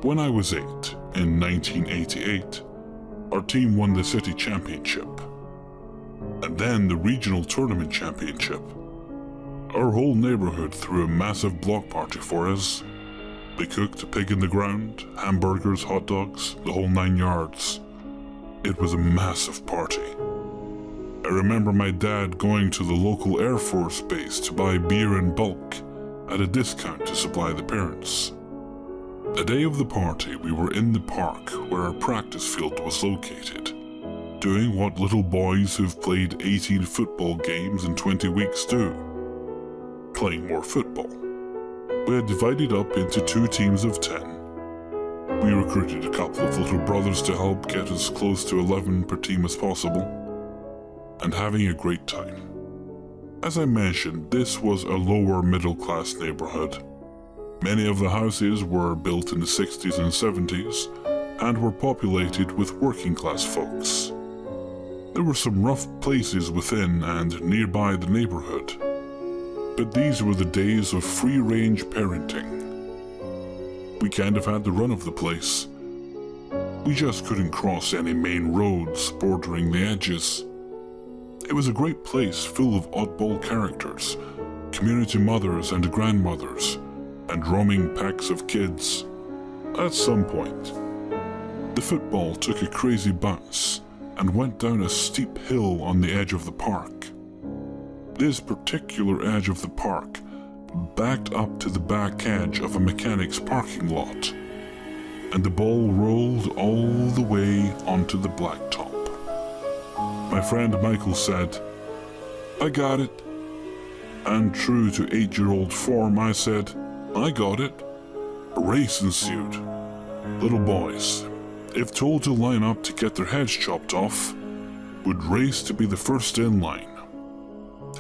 When I was 8, in 1988, our team won the city championship, and then the regional tournament championship. Our whole neighborhood threw a massive block party for us. They cooked a pig in the ground, hamburgers, hot dogs, the whole 9 yards. It was a massive party. I remember my dad going to the local Air Force base to buy beer in bulk at a discount to supply the parents. The day of the party, we were in the park where our practice field was located, doing what little boys who've played 18 football games in 20 weeks do, playing more football. We had divided up into 2 teams of 10. We recruited a couple of little brothers to help get as close to 11 per team as possible, and having a great time. As I mentioned, this was a lower middle-class neighborhood. Many of the houses were built in the 60s and 70s and were populated with working-class folks. There were some rough places within and nearby the neighborhood, but these were the days of free-range parenting. We kind of had the run of the place. We just couldn't cross any main roads bordering the edges. It was a great place full of oddball characters, community mothers and grandmothers, and roaming packs of kids. At some point, the football took a crazy bounce and went down a steep hill on the edge of the park. This particular edge of the park backed up to the back edge of a mechanic's parking lot, and the ball rolled all the way onto the blacktop. My friend Michael said, "I got it." And true to 8-year-old form, I said, "I got it." A race ensued. Little boys, if told to line up to get their heads chopped off, would race to be the first in line.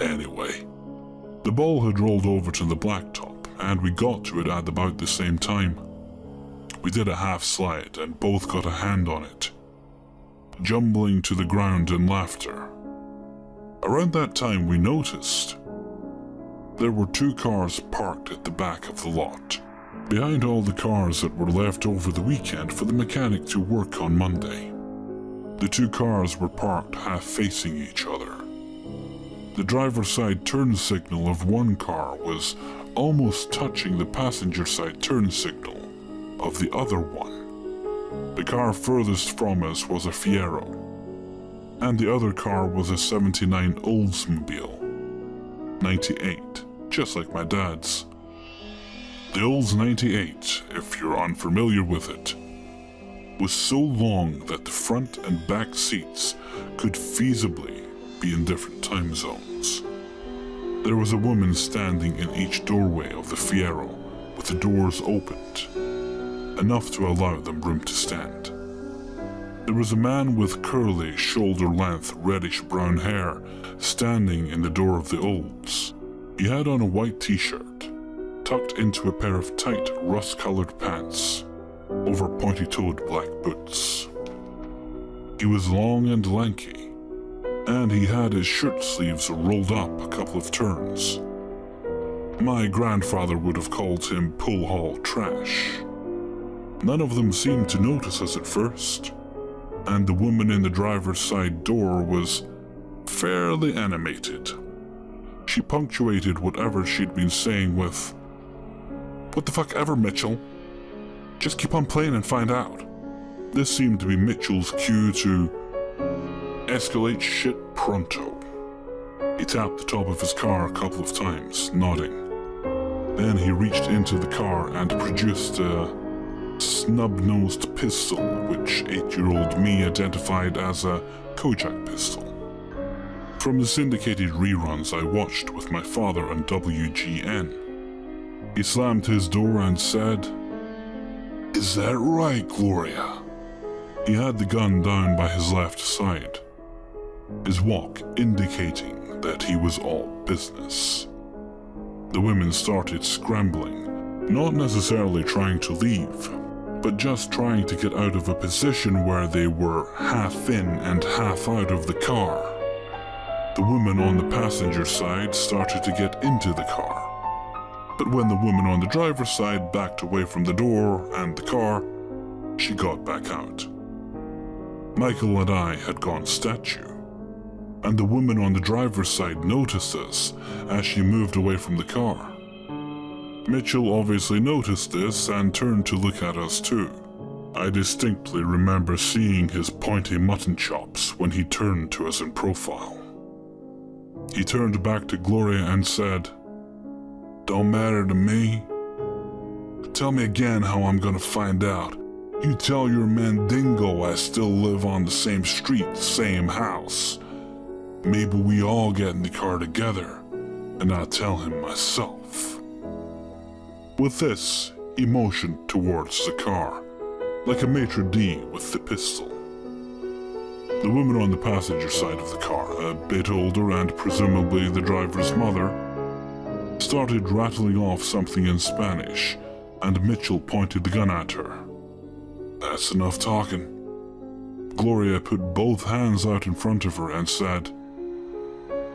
Anyway, the ball had rolled over to the blacktop, and we got to it at about the same time. We did a half slide and both got a hand on it, jumbling to the ground in laughter. Around that time we noticed there were 2 cars parked at the back of the lot, behind all the cars that were left over the weekend for the mechanic to work on Monday. The 2 cars were parked half facing each other. The driver's side turn signal of one car was almost touching the passenger side turn signal of the other one. The car furthest from us was a Fiero, and the other car was a 79 Oldsmobile, 98, just like my dad's. The Olds 98, if you're unfamiliar with it, was so long that the front and back seats could feasibly be in different time zones. There was a woman standing in each doorway of the Fiero with the doors opened, enough to allow them room to stand. There was a man with curly, shoulder-length, reddish-brown hair standing in the door of the Olds. He had on a white t-shirt, tucked into a pair of tight, rust-colored pants, over pointy-toed black boots. He was long and lanky, and he had his shirt sleeves rolled up a couple of turns. My grandfather would have called him pull-haul trash. None of them seemed to notice us at first, and the woman in the driver's side door was fairly animated. She punctuated whatever she'd been saying with, "What the fuck ever, Mitchell? Just keep on playing and find out." This seemed to be Mitchell's cue to escalate shit pronto. He tapped the top of his car a couple of times, nodding. Then he reached into the car and produced a snub-nosed pistol, which 8-year-old me identified as a Kojak pistol. From the syndicated reruns I watched with my father on WGN, he slammed his door and said, "Is that right, Gloria?" He had the gun down by his left side, his walk indicating that he was all business. The women started scrambling, not necessarily trying to leave, but just trying to get out of a position where they were half in and half out of the car. The woman on the passenger side started to get into the car, but when the woman on the driver's side backed away from the door and the car, she got back out. Michael and I had gone statue, and the woman on the driver's side noticed us as she moved away from the car. Mitchell obviously noticed this and turned to look at us too. I distinctly remember seeing his pointy mutton chops when he turned to us in profile. He turned back to Gloria and said, "Don't matter to me. Tell me again how I'm gonna find out. You tell your man Dingo I still live on the same street, same house. Maybe we all get in the car together, and I'll tell him myself." With this, he motioned towards the car, like a maitre d' with the pistol. The woman on the passenger side of the car, a bit older and presumably the driver's mother, started rattling off something in Spanish, and Mitchell pointed the gun at her. "That's enough talking." Gloria put both hands out in front of her and said,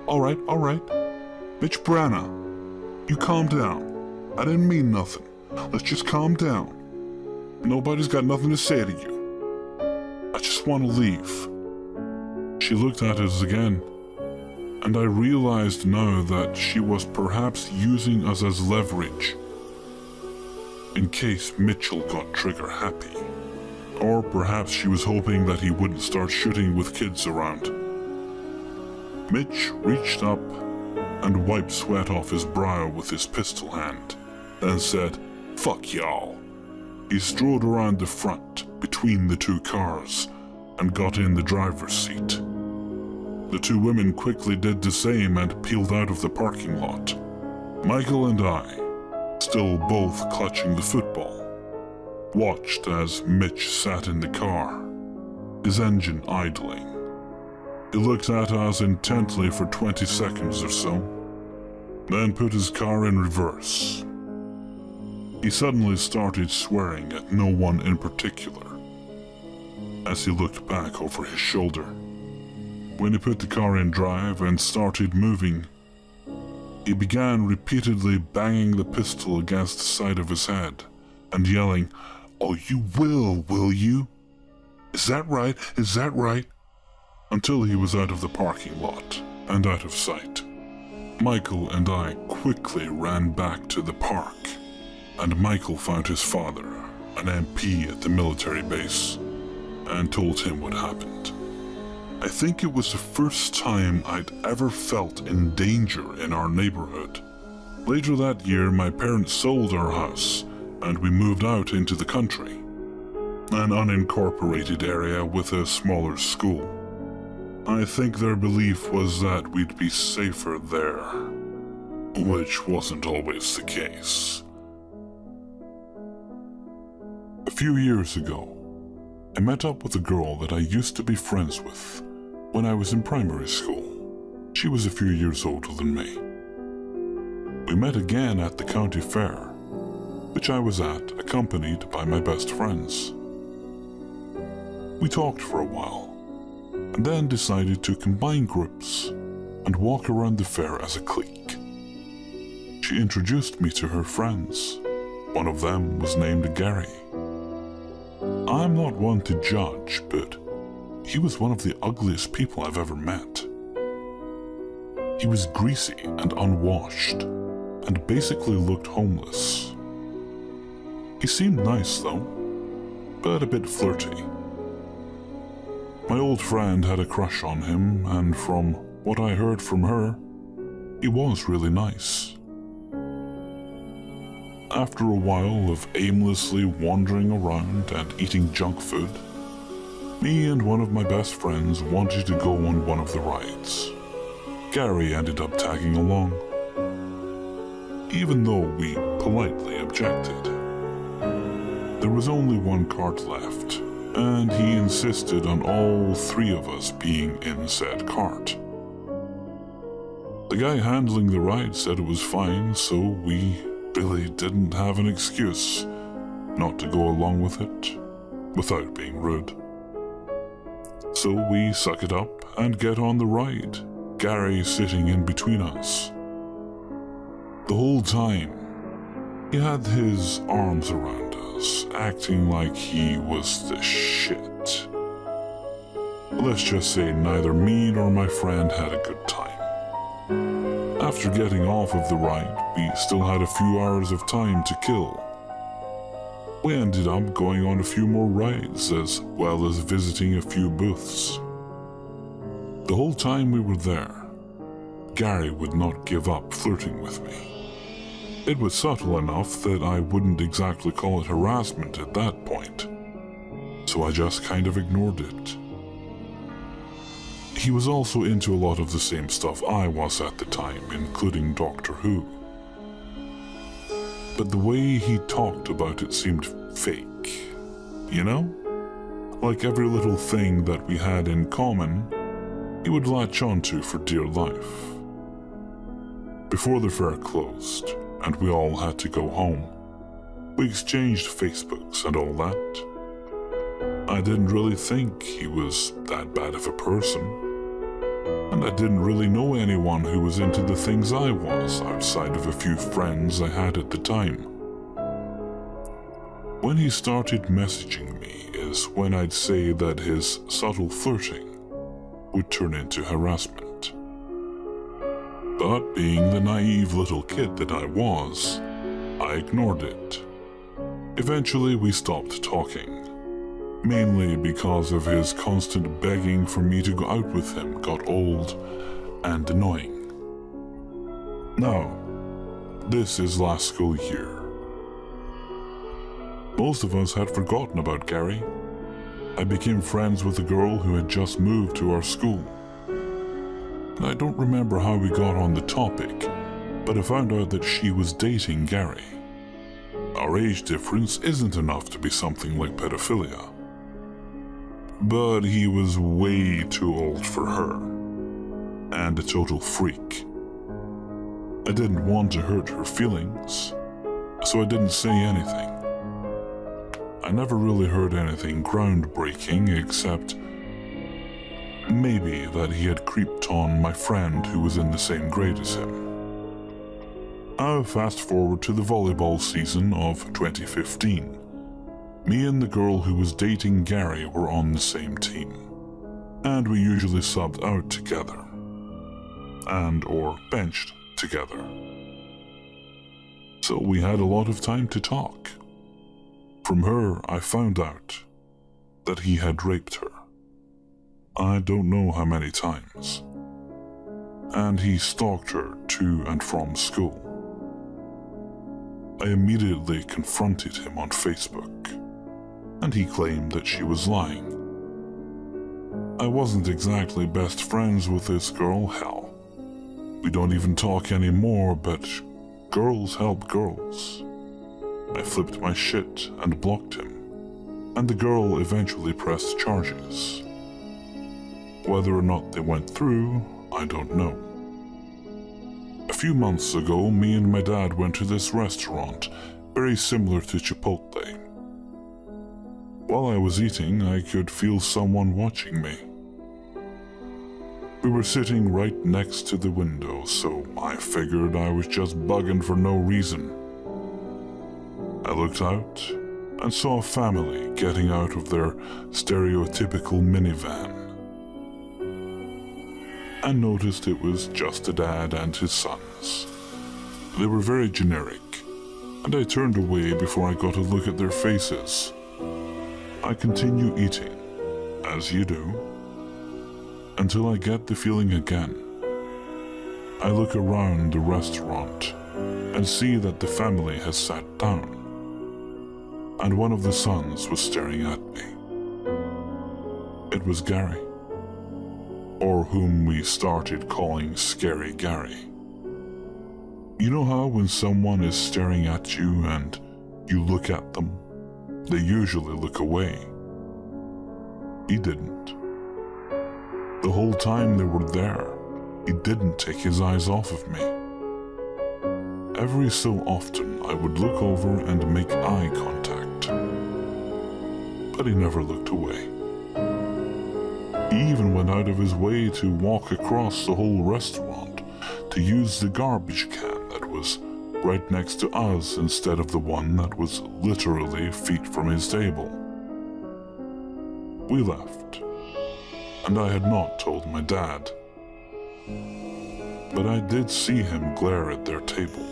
all right. Mitch Branagh, you calm down. I didn't mean nothing. Let's just calm down. Nobody's got nothing to say to you. I just want to leave." She looked at us again, and I realized now that she was perhaps using us as leverage in case Mitchell got trigger happy. Or perhaps she was hoping that he wouldn't start shooting with kids around. Mitch reached up and wiped sweat off his brow with his pistol hand, then said, "Fuck y'all." He strode around the front between the two cars and got in the driver's seat. The two women quickly did the same and peeled out of the parking lot. Michael and I, still both clutching the football, watched as Mitch sat in the car, his engine idling. He looked at us intently for 20 seconds or so, then put his car in reverse. He suddenly started swearing at no one in particular as he looked back over his shoulder. When he put the car in drive and started moving, he began repeatedly banging the pistol against the side of his head and yelling, "Oh, you will you? Is that right? Is that right?" Until he was out of the parking lot and out of sight. Michael and I quickly ran back to the park, and Michael found his father, an MP at the military base, and told him what happened. I think it was the first time I'd ever felt in danger in our neighborhood. Later that year, my parents sold our house, and we moved out into the country, an unincorporated area with a smaller school. I think their belief was that we'd be safer there, which wasn't always the case. A few years ago, I met up with a girl that I used to be friends with when I was in primary school. She was a few years older than me. We met again at the county fair, which I was at, accompanied by my best friends. We talked for a while, and then decided to combine groups and walk around the fair as a clique. She introduced me to her friends. One of them was named Gary. I'm not one to judge, but he was one of the ugliest people I've ever met. He was greasy and unwashed, and basically looked homeless. He seemed nice though, but a bit flirty. My old friend had a crush on him, and from what I heard from her, he was really nice. After a while of aimlessly wandering around and eating junk food, me and one of my best friends wanted to go on one of the rides. Gary ended up tagging along, even though we politely objected. There was only one cart left, and he insisted on all three of us being in said cart. The guy handling the ride said it was fine, so we Billy didn't have an excuse not to go along with it without being rude. So we suck it up and get on the ride, Gary sitting in between us. The whole time, he had his arms around us, acting like he was the shit. Let's just say neither me nor my friend had a good time. After getting off of the ride, we still had a few hours of time to kill. We ended up going on a few more rides as well as visiting a few booths. The whole time we were there, Gary would not give up flirting with me. It was subtle enough that I wouldn't exactly call it harassment at that point, so I just kind of ignored it. He was also into a lot of the same stuff I was at the time, including Doctor Who. But the way he talked about it seemed fake, you know? Like every little thing that we had in common, he would latch onto for dear life. Before the fair closed, and we all had to go home, we exchanged Facebooks and all that. I didn't really think he was that bad of a person, and I didn't really know anyone who was into the things I was outside of a few friends I had at the time. When he started messaging me is when I'd say that his subtle flirting would turn into harassment. But being the naive little kid that I was, I ignored it. Eventually we stopped talking. Mainly because of his constant begging for me to go out with him got old and annoying. Now, this is last school year. Most of us had forgotten about Gary. I became friends with a girl who had just moved to our school. I don't remember how we got on the topic, but I found out that she was dating Gary. Our age difference isn't enough to be something like pedophilia. But he was way too old for her, and a total freak. I didn't want to hurt her feelings, so I didn't say anything. I never really heard anything groundbreaking except maybe that he had creeped on my friend who was in the same grade as him. Now fast forward to the volleyball season of 2015. Me and the girl who was dating Gary were on the same team, and we usually subbed out together, and or benched together. So we had a lot of time to talk. From her, I found out that he had raped her. I don't know how many times. And he stalked her to and from school. I immediately confronted him on Facebook, and he claimed that she was lying. I wasn't exactly best friends with this girl, hell. We don't even talk anymore, but girls help girls. I flipped my shit and blocked him, and the girl eventually pressed charges. Whether or not they went through, I don't know. A few months ago, me and my dad went to this restaurant, very similar to Chipotle. While I was eating, I could feel someone watching me. We were sitting right next to the window, so I figured I was just bugging for no reason. I looked out and saw a family getting out of their stereotypical minivan, and noticed it was just a dad and his sons. They were very generic, and I turned away before I got a look at their faces. I continue eating, as you do, until I get the feeling again. I look around the restaurant and see that the family has sat down, and one of the sons was staring at me. It was Gary, or whom we started calling Scary Gary. You know how when someone is staring at you and you look at them, they usually look away? He didn't. The whole time they were there, he didn't take his eyes off of me. every so often I would look over and make eye contact. But he never looked away. He even went out of his way to walk across the whole restaurant to use the garbage can that was right next to us instead of the one that was literally feet from his table. We left, and I had not told my dad. But I did see him glare at their table.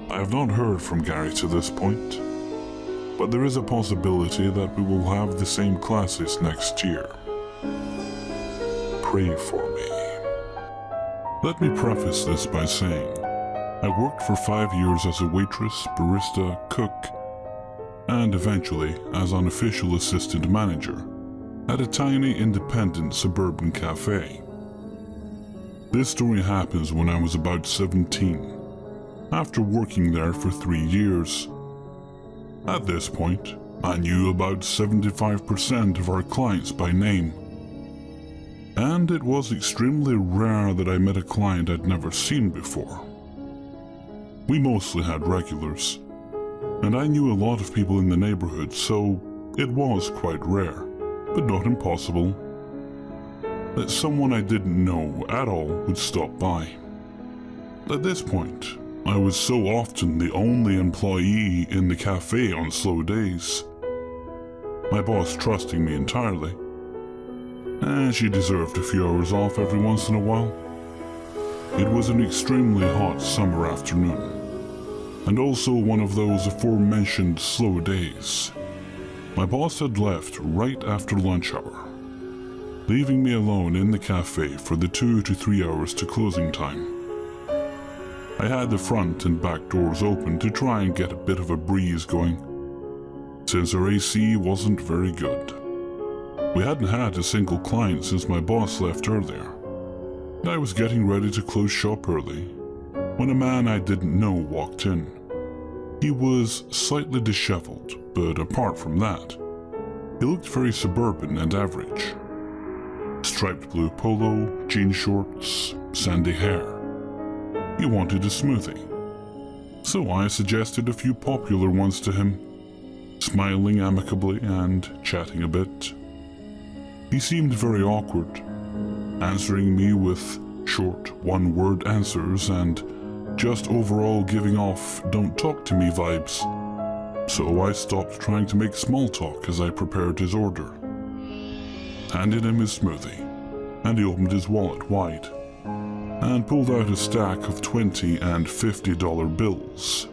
I have not heard from Gary to this point, but there is a possibility that we will have the same classes next year. Pray for me. Let me preface this by saying, I worked for 5 years as a waitress, barista, cook, and eventually as unofficial assistant manager at a tiny independent suburban cafe. This story happens when I was about 17, after working there for 3 years. At this point, I knew about 75% of our clients by name, and it was extremely rare that I met a client I'd never seen before. We mostly had regulars, and I knew a lot of people in the neighborhood, so it was quite rare, but not impossible, that someone I didn't know at all would stop by. At this point, I was so often the only employee in the cafe on slow days, my boss trusting me entirely, and she deserved a few hours off every once in a while. It was an extremely hot summer afternoon, and also one of those aforementioned slow days. My boss had left right after lunch hour, leaving me alone in the cafe for the 2 to 3 hours to closing time. I had the front and back doors open to try and get a bit of a breeze going, since our AC wasn't very good. We hadn't had a single client since my boss left earlier, and I was getting ready to close shop early when a man I didn't know walked in. He was slightly disheveled, but apart from that, he looked very suburban and average. Striped blue polo, jean shorts, sandy hair. He wanted a smoothie, so I suggested a few popular ones to him, smiling amicably and chatting a bit. He seemed very awkward, answering me with short one-word answers and just overall giving off don't talk to me vibes. So I stopped trying to make small talk as I prepared his order, handed him his smoothie, and he opened his wallet wide and pulled out a stack of $20 and $50 bills.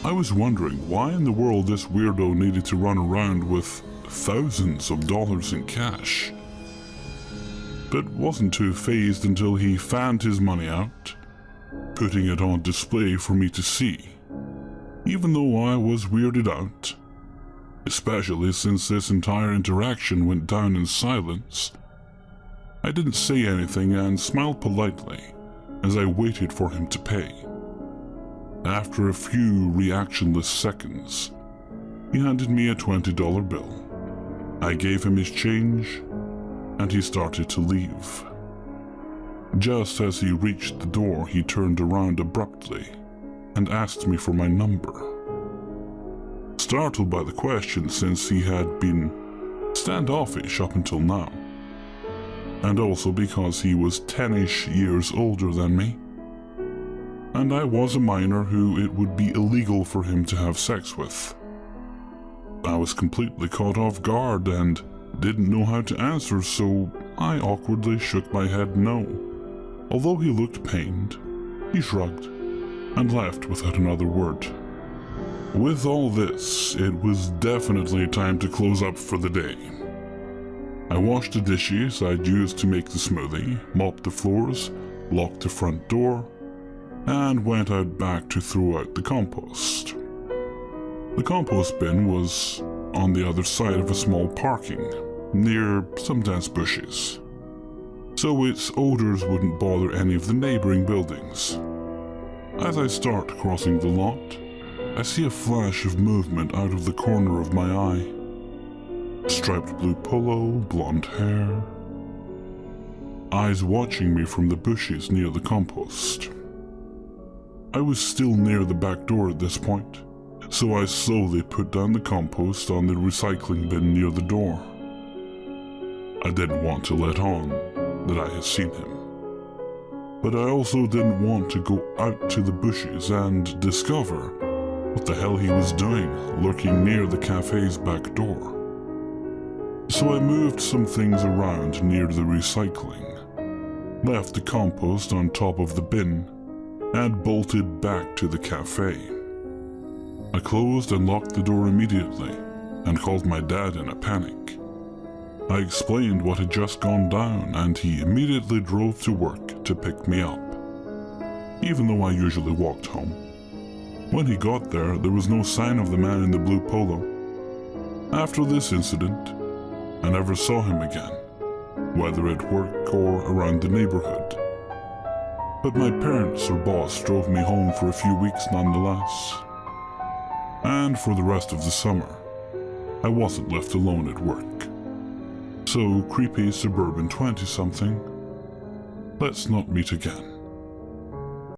I was wondering why in the world this weirdo needed to run around with thousands of dollars in cash, but wasn't too fazed until he fanned his money out, putting it on display for me to see, even though I was weirded out, especially since this entire interaction went down in silence. I didn't say anything and smiled politely as I waited for him to pay. After a few reactionless seconds, he handed me a $20 bill. I gave him his change, and he started to leave. Just as he reached the door, he turned around abruptly and asked me for my number. Startled by the question, since he had been standoffish up until now, and also because he was 10-ish years older than me, and I was a minor who it would be illegal for him to have sex with. I was completely caught off guard and didn't know how to answer, so I awkwardly shook my head no. Although he looked pained, he shrugged and left without another word. With all this, it was definitely time to close up for the day. I washed the dishes I'd used to make the smoothie, mopped the floors, locked the front door, and went out back to throw out the compost. The compost bin was on the other side of a small parking, near some dense bushes, so its odors wouldn't bother any of the neighboring buildings. As I start crossing the lot, I see a flash of movement out of the corner of my eye. Striped blue polo, blonde hair, eyes watching me from the bushes near the compost. I was still near the back door at this point, so I slowly put down the compost on the recycling bin near the door. I didn't want to let on that I had seen him, but I also didn't want to go out to the bushes and discover what the hell he was doing lurking near the cafe's back door. So I moved some things around near the recycling, left the compost on top of the bin, and bolted back to the cafe. I closed and locked the door immediately and called my dad in a panic. I explained what had just gone down, and he immediately drove to work to pick me up, even though I usually walked home. When he got there, there was no sign of the man in the blue polo. After this incident, I never saw him again, whether at work or around the neighborhood. But my parents or boss drove me home for a few weeks nonetheless. And for the rest of the summer, I wasn't left alone at work. So, creepy suburban 20-something, let's not meet again.